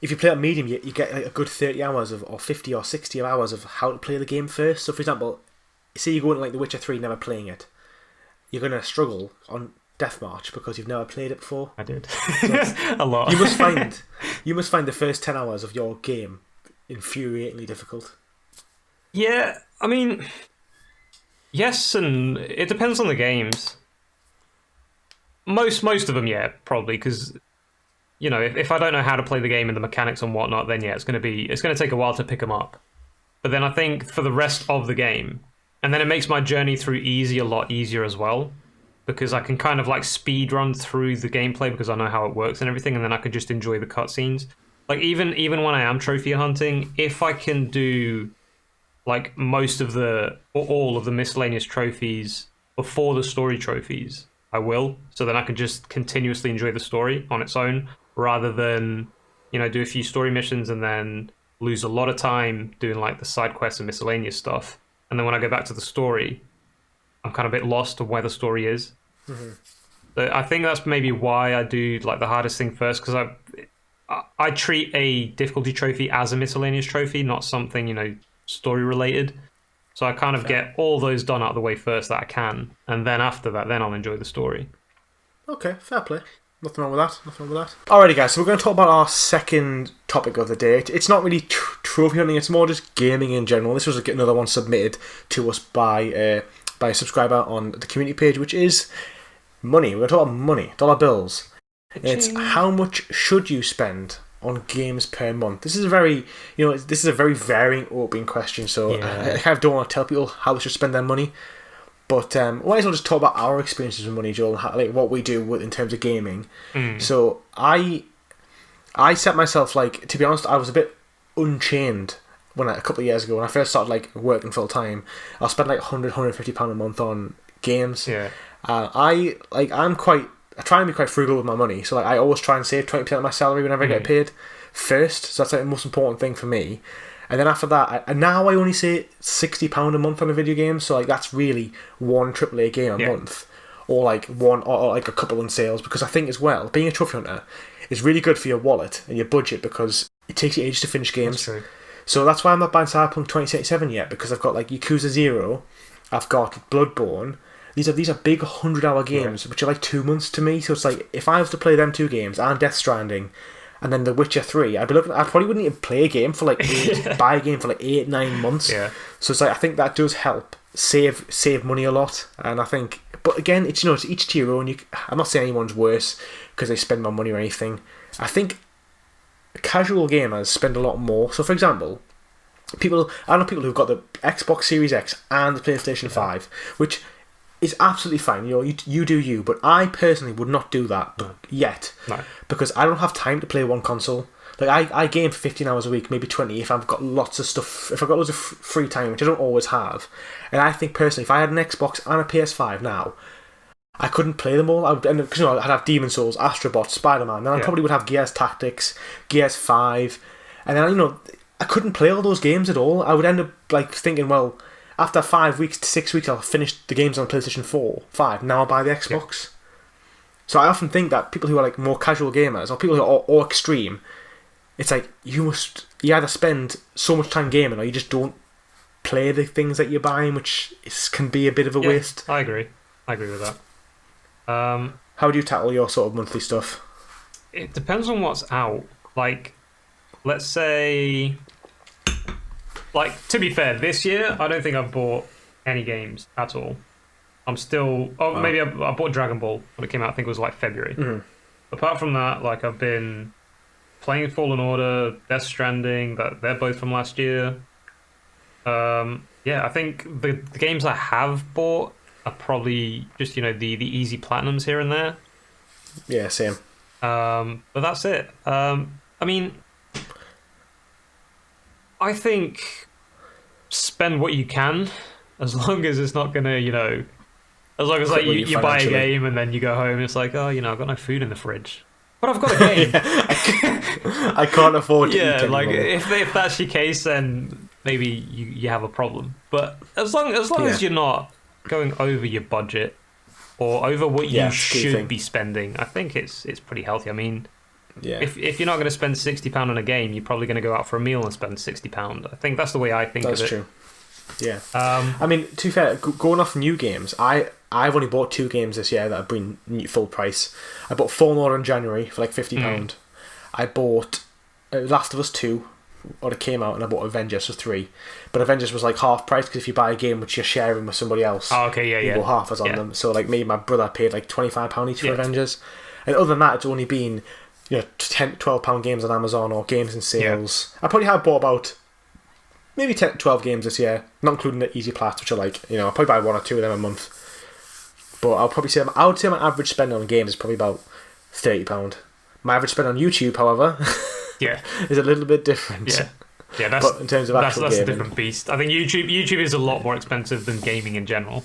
if you play on medium, you get like a good 30 hours or 50 or 60 hours of how to play the game first? So for example, say you go into like The Witcher 3 never playing it, you're going to struggle on Death March because you've never played it before. I did. So a lot. You must find the first 10 hours of your game infuriatingly difficult. Yeah, I mean, yes, and it depends on the games. Most of them, yeah, probably, because if I don't know how to play the game and the mechanics and whatnot, then yeah, it's going to take a while to pick them up. But then I think for the rest of the game, and then it makes my journey through easy a lot easier as well, because I can kind of like speed run through the gameplay because I know how it works and everything, and then I can just enjoy the cutscenes. Like even when I am trophy hunting, if I can do like all of the miscellaneous trophies before the story trophies, I will. So then I can just continuously enjoy the story on its own, rather than do a few story missions and then lose a lot of time doing like the side quests and miscellaneous stuff. And then when I go back to the story, I'm kind of a bit lost of where the story is. Mm-hmm. So I think that's maybe why I do like the hardest thing first, because I treat a difficulty trophy as a miscellaneous trophy, not something story related. So I kind of get all those done out of the way first that I can, and then after that, then I'll enjoy the story. Okay, fair play. Nothing wrong with that. Alrighty, guys. So we're going to talk about our second topic of the day. It's not really trophy hunting. It's more just gaming in general. This was another one submitted to us by a subscriber on the community page, which is money. We're going to talk about money, dollar bills. It's how much should you spend on games per month. This is a very varying open question. So I kind of don't want to tell people how they should spend their money. But we might as well just talk about our experiences with money, Joel, and how, like what we do in terms of gaming. So I set myself, like, to be honest, I was a bit unchained a couple of years ago when I first started like working full time. I'll spend like £100-150 a month on games. Yeah. I try and be quite frugal with my money. So like I always try and save 20% of my salary whenever I get paid first. So that's like the most important thing for me. And then after that, now I only say £60 a month on a video game. So like that's really one AAA game a month, or like one or like a couple on sales. Because I think as well, being a trophy hunter is really good for your wallet and your budget, because it takes you ages to finish games. That's true. So that's why I'm not buying Cyberpunk 2077 yet, because I've got like Yakuza 0, I've got Bloodborne. These are big 100-hour games, which are like 2 months to me. So it's like, if I was to play them 2 games and Death Stranding and then The Witcher 3, I probably wouldn't even play a game for like buy a game for like 8-9 months. Yeah. So it's like, I think that does help save money a lot. And I think, but again, it's it's each to your own. I'm not saying anyone's worse because they spend more money or anything. I think casual gamers spend a lot more. So for example, I know people who've got the Xbox Series X and the PlayStation 5, which is absolutely fine. You do you, but I personally would not do that yet. No. Because I don't have time to play one console. Like I game for 15 hours a week, maybe 20 if I've got lots of stuff, if I've got loads of free time, which I don't always have. And I think personally, if I had an Xbox and a PS5 now, I couldn't play them all. I would end up, because I'd have Demon Souls, Astrobot, Spider-Man, then I probably would have Gears Tactics, Gears 5, and then I couldn't play all those games at all. I would end up like thinking, well, after 5 weeks to 6 weeks, I'll finish the games on PlayStation 4, 5. Now I'll buy the Xbox. Yeah. So I often think that people who are like more casual gamers, or people who are all extreme, it's like you either spend so much time gaming, or you just don't play the things that you're buying, which can be a bit of a waste. I agree with that. How do you tackle your sort of monthly stuff? It depends on what's out. Like, let's say, like, to be fair, this year I don't think I've bought any games at all. I'm still. Oh, Wow. maybe I bought Dragon Ball when it came out. I think it was like February. Mhm. Apart from that, like I've been playing Fallen Order, Death Stranding. That they're both from last year. Yeah, I think the games I have bought are probably just the easy platinums here and there. Yeah, same. But that's it. I mean, I think spend what you can, as long as it's not gonna, as long as like Hurt you buy a financially. game and then you go home and it's like, oh, I've got no food in the fridge, but I've got a game. I can't afford to eat Yeah, like anymore. if that's your case, then maybe you have a problem. But as long as you're not going over your budget or over what Yeah, you it's a key thing. should be spending, I think it's pretty healthy. I mean, Yeah. if you're not going to spend £60 on a game, you're probably going to go out for a meal and spend £60. I think that's the way I think That's of it. true. Yeah. Um, I mean, to be fair, going off new games, I've only bought 2 games this year that have been full price. I bought Fallen Order in January for like £50. I bought Last of Us 2 when it came out, and I bought Avengers for 3. But Avengers was like half price because if you buy a game which you're sharing with somebody else, oh, okay, yeah, you yeah. go half as on Yeah. them. So like me and my brother paid like £25 each for Yeah. Avengers. And other than that, it's only been £10, £12 games on Amazon or games in sales. I probably have bought about maybe 10, 12 games this year, not including the easy plats, which are like, I'll probably buy 1 or 2 of them a month. But I would say my average spend on games is probably about £30. My average spend on YouTube, however, Yeah, is a little bit different. yeah, yeah. But in terms of That's actual a gaming, different beast. I think YouTube is a lot more expensive than gaming in general.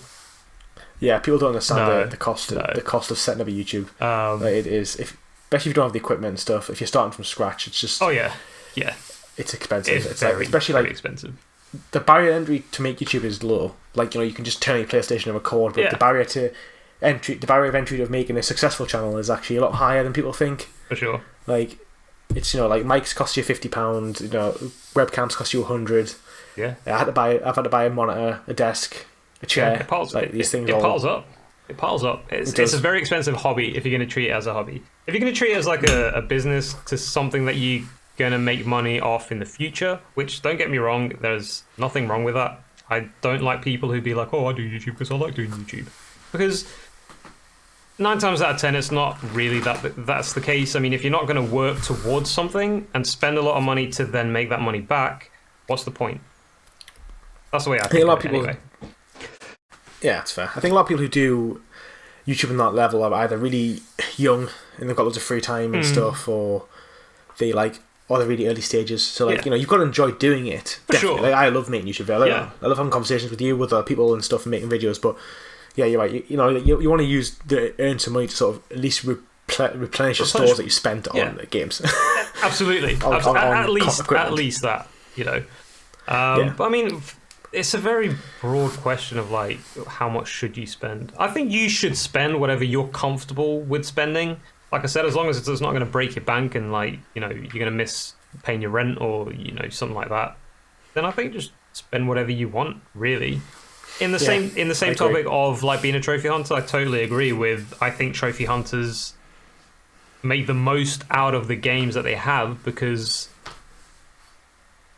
yeah, people don't understand No, the cost no. the cost of setting up a YouTube. Um, It is, especially if you don't have the equipment and stuff. If you're starting from scratch, it's just oh yeah, yeah. it's expensive. It's It's very, like, especially very like expensive. the barrier to entry to make YouTube is low. Like you can just turn your PlayStation and record, but Yeah. the barrier of entry to making a successful channel is actually a lot higher than people think. For sure. Like it's like mics cost you £50, webcams cost you 100. Yeah. I've had to buy a monitor, a desk, a chair. It piles, like these things it all. piles up. It piles up. It's does. a very expensive hobby if you're going to treat it as a hobby. If you're going to treat it as like a business, to something that you're going to make money off in the future, which, don't get me wrong, there's nothing wrong with that. I don't like people who be like, oh, I do YouTube because I like doing YouTube. Because 9 times out of 10, it's not really that's the case. I mean, if you're not going to work towards something and spend a lot of money to then make that money back, what's the point? That's the way I think a lot of of it people. anyway. Yeah, it's fair. I think a lot of people who do YouTube on that level are either really young and they've got loads of free time and stuff, or they're really early stages. So Yeah. you've got to enjoy doing it. For Definitely. sure. Like, I love making YouTube videos. Yeah. I love having conversations with you, with other people and stuff, and making videos. But yeah, you're right. You want to earn some money to sort of at least replenish your stores that you spent on games. Absolutely. On At equipment. least that, Yeah. But I mean, it's a very broad question of like, how much should you spend? I think you should spend whatever you're comfortable with spending. Like I said, as long as it's not going to break your bank and like, you're going to miss paying your rent or, something like that, then I think just spend whatever you want, really. In the same I agree. topic of like being a trophy hunter, I totally agree with. I think trophy hunters make the most out of the games that they have, because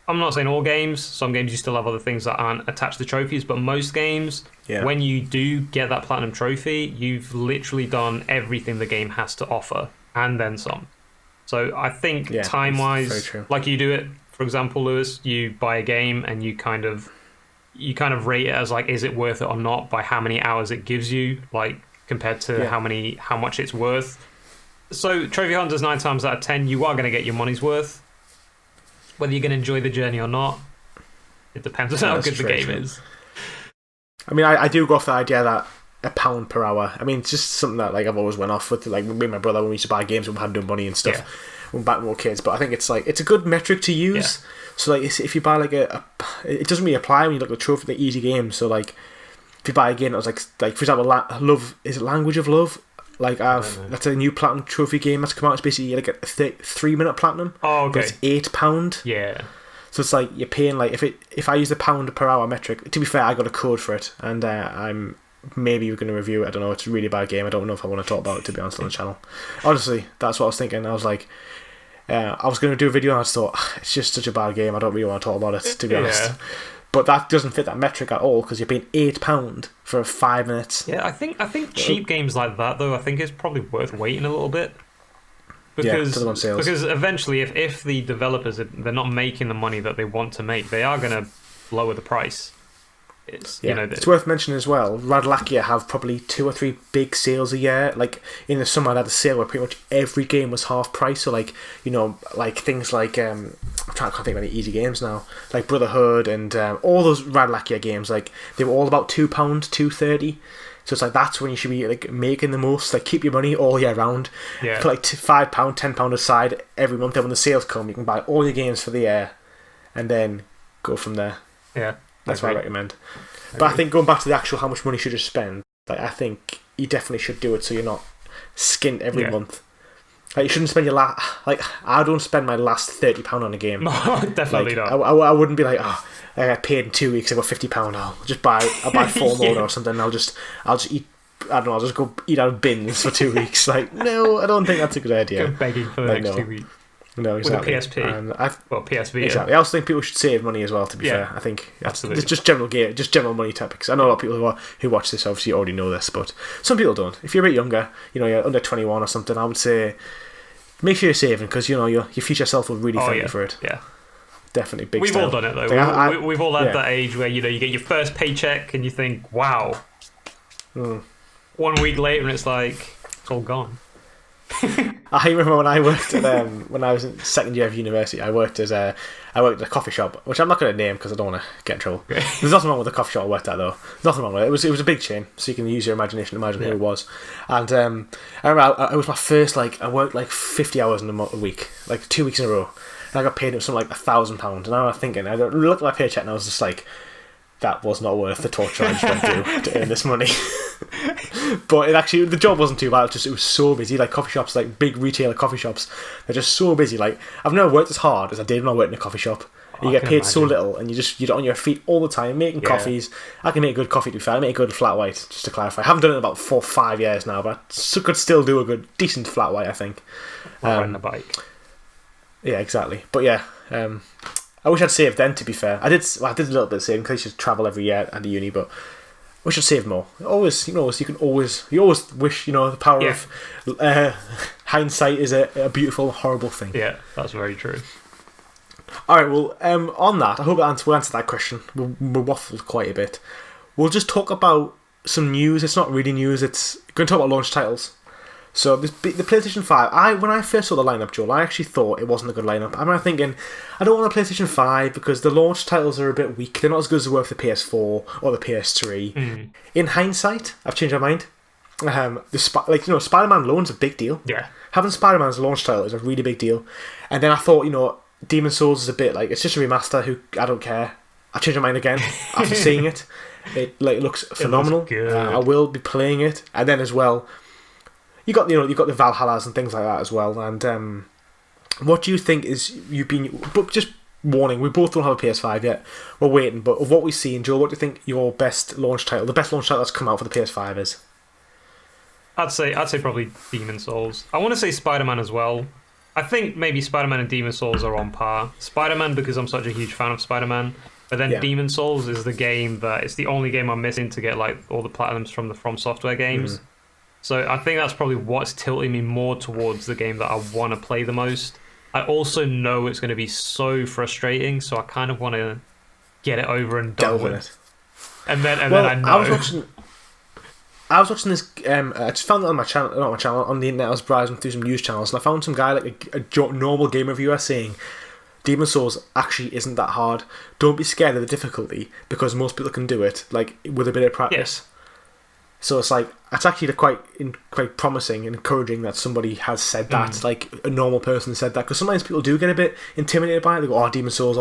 I'm not saying all games. Some games you still have other things that aren't attached to trophies, but most games, when you do get that platinum trophy, you've literally done everything the game has to offer and then some. So I think Yeah, time-wise, it's very true. like you do it, for example, Lewis, you buy a game and you kind of rate it as like, is it worth it or not by how many hours it gives you, like compared to how much it's worth. So trophy hunters, 9 times out of 10, you are going to get your money's worth. Whether you're going to enjoy the journey or not, it depends on how good the game is. I mean, I do go off the idea that £1 per hour. I mean, it's just something that like I've always went off with. Like me and my brother, when we used to buy games, we had no money and stuff. Yeah. When back when we were kids, but I think it's a good metric to use. Yeah. So like, if you buy like it doesn't really apply when you look at the trophy, the easy games. So like, if you buy a game that was like for example, Love, is it Language of Love? Like that's a new platinum trophy game that's come out. It's basically like a 3-minute platinum. Oh, okay. But it's £8. Yeah. So it's like you're paying like if I use the £1 per hour metric. To be fair, I got a code for it, and I'm maybe we're going to review it. I don't know. It's a really bad game. I don't know if I want to talk about it, to be honest, on the channel. Honestly, that's what I was thinking. I was like, I was going to do a video, and I just thought it's just such a bad game. I don't really want to talk about it, to be honest. But that doesn't fit that metric at all because you're paying £8 for 5 minutes. Yeah, I think cheap games like that though, I think it's probably worth waiting a little bit. Because eventually, if the developers they're not making the money that they want to make, they are going to lower the price. It's worth mentioning as well. Radlakia have probably 2 or 3 big sales a year. Like in the summer, they had a sale where pretty much every game was half price. So like things like I'm trying to think of any easy games now, like Brotherhood and all those Radlakia games. Like they were all about £2, £2.30. So it's like that's when you should be like making the most. Like keep your money all year round. Yeah. Put like £5, £10 aside every month. Then when the sales come, you can buy all your games for the year, and then go from there. Yeah, that's what I recommend. But I think going back to the actual how much money should you spend, like I think you definitely should do it so you're not skint every month. Like you shouldn't spend your I don't spend my last £30 on a game. No, definitely not. I wouldn't be like, oh, I got paid in 2 weeks. I got £50. I'll buy 4 more or something. I'll just eat. I don't know. I'll just go eat out of bins for 2 weeks. Like no, I don't think that's a good idea. Go begging for the next 2 weeks. No, exactly. With a PSP. PSV. Exactly. I also think people should save money as well. To be fair, I think absolutely. It's just general money topics. I know a lot of people who watch this obviously already know this, but some people don't. If you're a bit younger, you're under 21 or something, I would say make sure you're saving because your future self will really thank you for it. Yeah. Definitely big. We've all done it though. We've all had that age where you get your first paycheck and you think, wow. 1 week later and it's like it's all gone. I remember when I worked at when I was in second year of university, I worked at a coffee shop, which I'm not going to name because I don't want to get in trouble. Okay. There's nothing wrong with the coffee shop I worked at though. There's nothing wrong with it. It was a big chain, so you can use your imagination to imagine who it was. And I remember it was my first I worked 50 hours in a week, 2 weeks in a row, and I got paid something like £1,000. And I was thinking, I looked at my paycheck and I was just like, that was not worth the torture I just went through to earn this money. But the job wasn't too bad. It was so busy. Like coffee shops, like big retailer coffee shops, they're just so busy. Like I've never worked as hard as I did when I worked in a coffee shop. You get paid so little, and you're on your feet all the time making coffees. I can make good coffee. To be fair, I make a good flat white. Just to clarify, I haven't done it in about 4 or 5 years now, but I could still do a decent flat white. I think. Riding the bike. Yeah, exactly. But yeah. I wish I'd saved then. To be fair, I did a little bit of saving because I used to travel every year at the uni, but I wish I'd saved more. You always wish the power of hindsight is a beautiful, horrible thing. Yeah, that's very true. All right, well, on that, I hope we'll answer that question. We'll waffled quite a bit. We'll just talk about some news. It's not really news. It's going to talk about launch titles. So the PlayStation 5, when I first saw the lineup, Joel, I actually thought it wasn't a good lineup. I'm thinking, I don't want a PlayStation 5 because the launch titles are a bit weak. They're not as good as they were for the PS4 or the PS3. In hindsight, I've changed my mind. Spider-Man alone is a big deal. Yeah. Having Spider-Man as a launch title is a really big deal. And then I thought, Demon's Souls is a bit it's just a remaster. I don't care. I changed my mind again after seeing it. It looks phenomenal. Looks good. I will be playing it. And then as well, you got the Valhallas and things like that as well. And what do you think but just warning, we both don't have a PS5 yet. We're waiting, but of what we've seen, Joel, what do you think your best launch title that's come out for the PS5 is? I'd say probably Demon's Souls. I want to say Spider-Man as well. I think maybe Spider-Man and Demon's Souls are on par. Spider-Man because I'm such a huge fan of Spider-Man, but then Demon's Souls is the game it's the only game I'm missing to get all the platinums from the From Software games. So I think that's probably what's tilting me more towards the game that I want to play the most. I also know it's going to be so frustrating, so I kind of want to get it over and done with. And then I know. I was watching this. I just found it on my channel, not my channel, on the internet. I was browsing through some news channels, and I found some guy a normal game reviewer saying, Demon's Souls actually isn't that hard. Don't be scared of the difficulty because most people can do it with a bit of practice. Yes. So it's actually quite promising and encouraging that somebody has said that, a normal person said that, because sometimes people do get a bit intimidated by it. They go, "Oh, Demon's Souls,"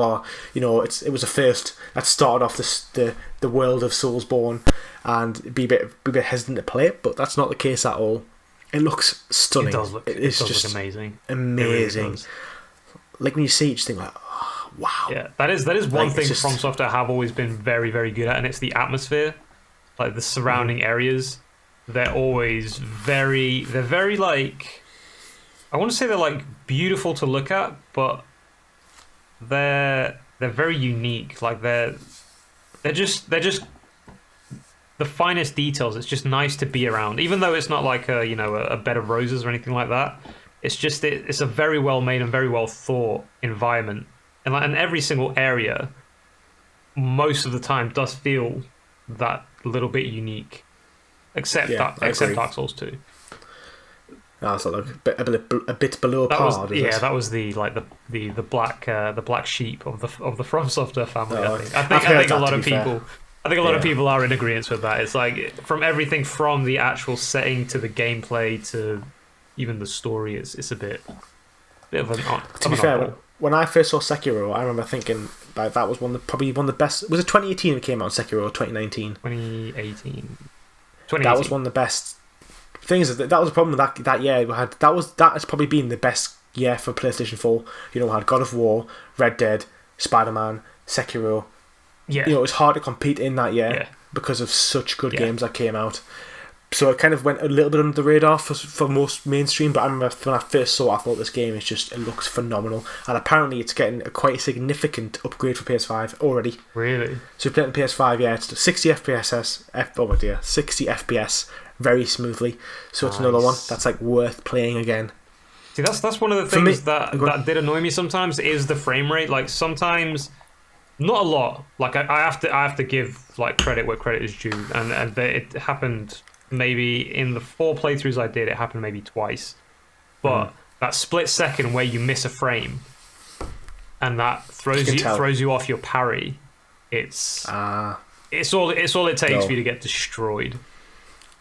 it was a first that started off the world of Soulsborne, and be a bit hesitant to play it, but that's not the case at all. It looks stunning. It does look amazing. Amazing. Really when you see it, you just think oh, wow. Yeah, that is one thing From Software have always been very, very good at, and it's the atmosphere. The surrounding areas, they're always very I want to say they're beautiful to look at, but they're very unique. they're just the finest details. It's just nice to be around, even though it's not like a bed of roses or anything like that. It's just it's a very well made and very well thought environment, and every single area, most of the time, does feel that little bit unique, except Dark Souls 2. That's like a bit below that par. That was the black sheep of the From Software family. Oh, I think a lot of people. I think a lot of people are in agreement with that. It's like from everything from the actual setting to the gameplay to even the story. It's a bit of an. To be fair, when I first saw Sekiro, I remember thinking that was probably one of the best. Was it 2018 it came out? Sekiro, or 2019? 2018. That was one of the best things. That was a problem with that year. We had that has probably been the best year for PlayStation 4. You know, we had God of War, Red Dead, Spider-Man, Sekiro. Yeah. You know, it was hard to compete in that year because of such good games that came out. So it kind of went a little bit under the radar for most mainstream, but I remember when I first saw it, I thought this game it looks phenomenal. And apparently it's getting a quite significant upgrade for PS5 already. Really? So if you play on the PS5, it's 60 FPS, 60 FPS very smoothly. So it's another one that's like worth playing again. See, that's one of the things that did annoy me sometimes is the frame rate. Like sometimes, not a lot. Like I have to give like credit where credit is due, and it happened. Maybe in the 4 playthroughs I did, it happened maybe twice. But that split second where you miss a frame and that throws you off your parry, it's all it takes for you to get destroyed.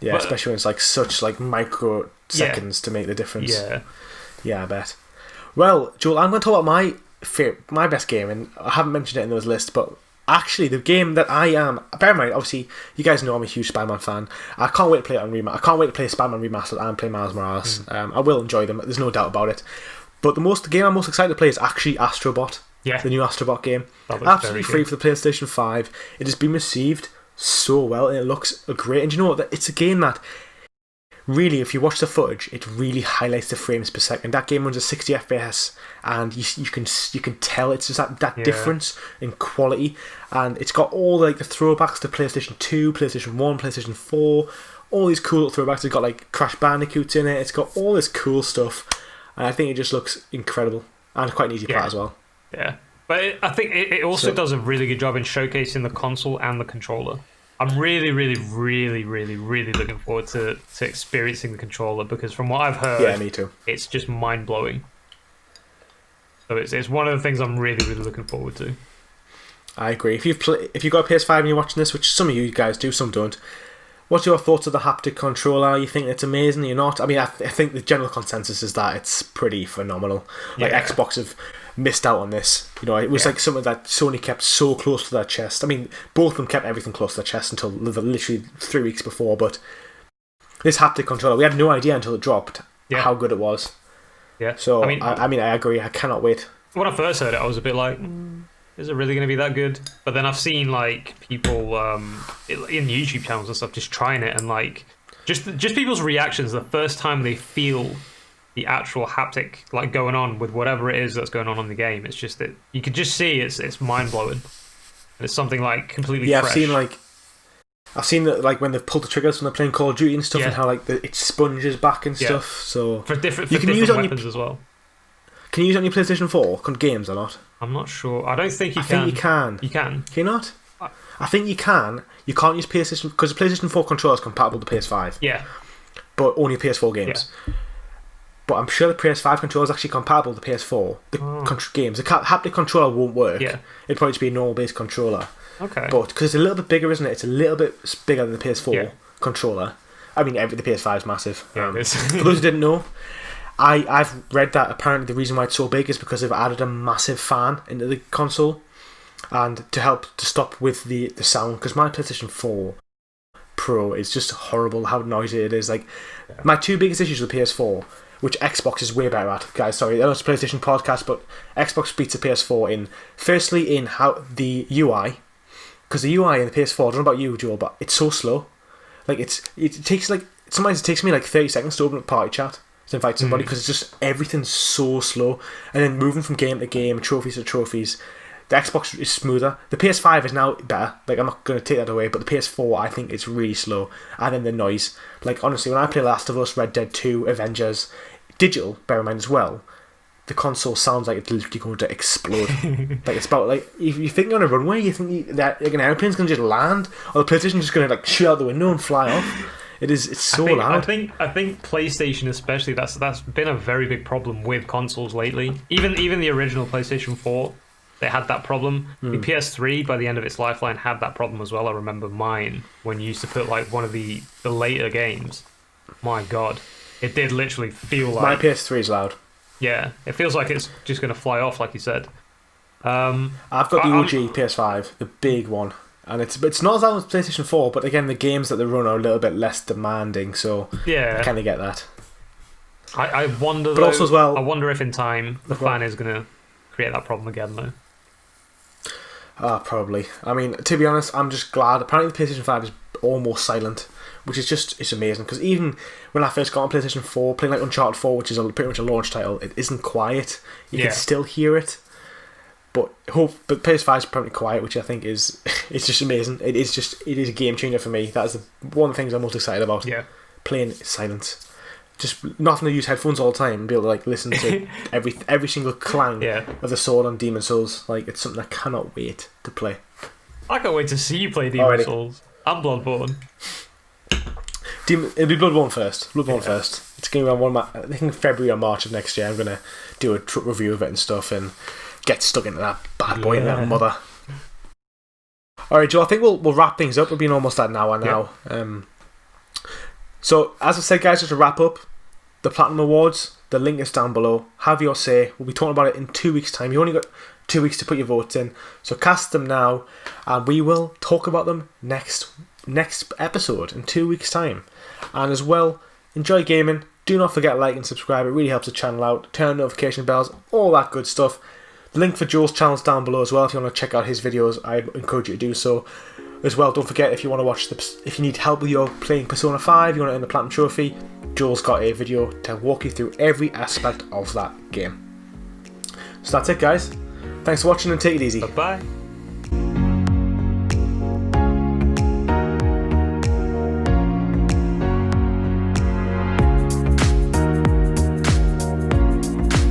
Yeah, but, especially when it's like such like microseconds to make the difference. Yeah, I bet. Well, Joel, I'm going to talk about my best game, and I haven't mentioned it in those lists, but actually, the game that I am... Bear in mind, obviously, you guys know I'm a huge Spider-Man fan. I can't wait to play it on Remastered. I can't wait to play Spider-Man Remastered and play Miles Morales. I will enjoy them. There's no doubt about it. But the game I'm most excited to play is actually Astrobot. Yeah. The new Astrobot game. Absolutely free for the PlayStation 5. It has been received so well, and it looks great. And you know what? It's a game that... Really, if you watch the footage, it really highlights the frames per second. That game runs at 60 FPS, and you can tell it's just that difference in quality. And it's got all like the throwbacks to PlayStation 2, PlayStation 1, PlayStation 4, all these cool throwbacks. It's got like Crash Bandicoots in it. It's got all this cool stuff, and I think it just looks incredible and quite an easy play as well. Yeah, but I think it also does a really good job in showcasing the console and the controller. I'm really, really, really, really, really looking forward to experiencing the controller, because from what I've heard, me too. It's just mind blowing. So it's one of the things I'm really, really looking forward to. I agree. If you've got a PS5 and you're watching this, which some of you guys do, some don't, what's your thoughts of the haptic controller? You think it's amazing? You're not? I mean, I think the general consensus is that it's pretty phenomenal. Like Xbox have missed out on this. You know, it was like something that Sony kept so close to their chest. I mean, both of them kept everything close to their chest until literally 3 weeks before. But this haptic controller, we had no idea until it dropped how good it was. Yeah. So I mean, I agree. I cannot wait. When I first heard it, I was a bit like, is it really going to be that good? But then I've seen like people in YouTube channels and stuff just trying it, and like just people's reactions the first time they feel the actual haptic like going on with whatever it is that's going on in the game. It's just that you can just see it's mind blowing, and it's something like completely fresh. I've seen that like when they've pulled the triggers when they're playing Call of Duty and stuff, and how like it sponges back and stuff. So for different weapons as well. Can you use it on your PlayStation 4 games or not? I'm not sure. I don't think you can. I think you can. You can. Can you not? I think you can. You can't use PlayStation because the PlayStation 4 controller is compatible to PS5. Yeah. But only PS4 games. Yeah. But I'm sure the PS5 controller is actually compatible to PS4. The games. The haptic controller won't work. Yeah. It'd probably just be a normal base controller. Okay. But because it's a little bit bigger, isn't it? It's a little bit bigger than the PS4 controller. I mean, the PS5 is massive. Yeah, it is. For those who didn't know, I've read that apparently the reason why it's so big is because they've added a massive fan into the console, and to help to stop with the sound, because my PlayStation 4 Pro is just horrible how noisy it is. Like my two biggest issues with the PS4, which Xbox is way better at, guys, sorry, I know it's a PlayStation podcast, but Xbox beats the PS4 firstly in how the UI, because the UI in the PS4, I don't know about you, Joel, but it's so slow. Like it takes like, sometimes it takes me like 30 seconds to open up party chat to invite somebody, because it's just everything's so slow, and then moving from game to game, trophies to trophies, The Xbox is smoother. The PS5 is now better. Like, I'm not going to take that away, but the PS4, I think it's really slow. And then the noise. Like, honestly, when I play Last of Us, Red Dead 2, Avengers, digital, bear in mind as well, the console sounds like it's literally going to explode. Like, it's about, like, if you think you're on a runway, you think that like, an airplane's going to just land, or the PlayStation's just going to, like, shoot out the window and fly off. It's so loud. I think PlayStation especially, that's been a very big problem with consoles lately. Even the original PlayStation 4, they had that problem. The PS3, by the end of its lifeline, had that problem as well. I remember mine, when you used to put like one of the later games. My God, it did literally feel like... My PS3 is loud. Yeah, it feels like it's just going to fly off, like you said. I've got the OG PS5, the big one. And it's not as loud as PlayStation 4, but again, the games that they run are a little bit less demanding, so yeah, I kind of get that. I wonder, but also as well, I wonder if in time the fan is going to create that problem again, though. Probably. I mean, to be honest, I'm just glad. Apparently, the PlayStation 5 is almost silent, which is just, it's amazing. Because even when I first got on PlayStation 4, playing like Uncharted 4, which is pretty much a launch title, it isn't quiet. You can still hear it. But PS5 is probably quiet, which I think is it's just amazing. It is a game changer for me. That is one of the things I'm most excited about. Yeah, playing silence. Just not having to use headphones all the time and be able to like listen to every single clang of the sword on Demon Souls. Like, it's something I cannot wait to play. I can't wait to see you play Demon Souls and Bloodborne. It'll be Bloodborne first. First. It's going to be around I think February or March of next year. I'm going to do a review of it and stuff and get stuck into that bad boy and that mother. Alright, Joe, I think we'll wrap things up. We've been almost at an hour now. So, as I said, guys, just to wrap up, the Platinum Awards, the link is down below. Have your say. We'll be talking about it in 2 weeks' time. You only got 2 weeks to put your votes in. So cast them now, and we will talk about them next episode in 2 weeks' time. And as well, enjoy gaming. Do not forget to like and subscribe. It really helps the channel out. Turn on notification bells, all that good stuff. The link for Joel's channel is down below as well. If you want to check out his videos, I encourage you to do so. As well, don't forget, if you want to watch if you need help with your playing Persona 5, you want to earn the Platinum Trophy, Joel's got a video to walk you through every aspect of that game. So that's it, guys. Thanks for watching and take it easy. Bye-bye.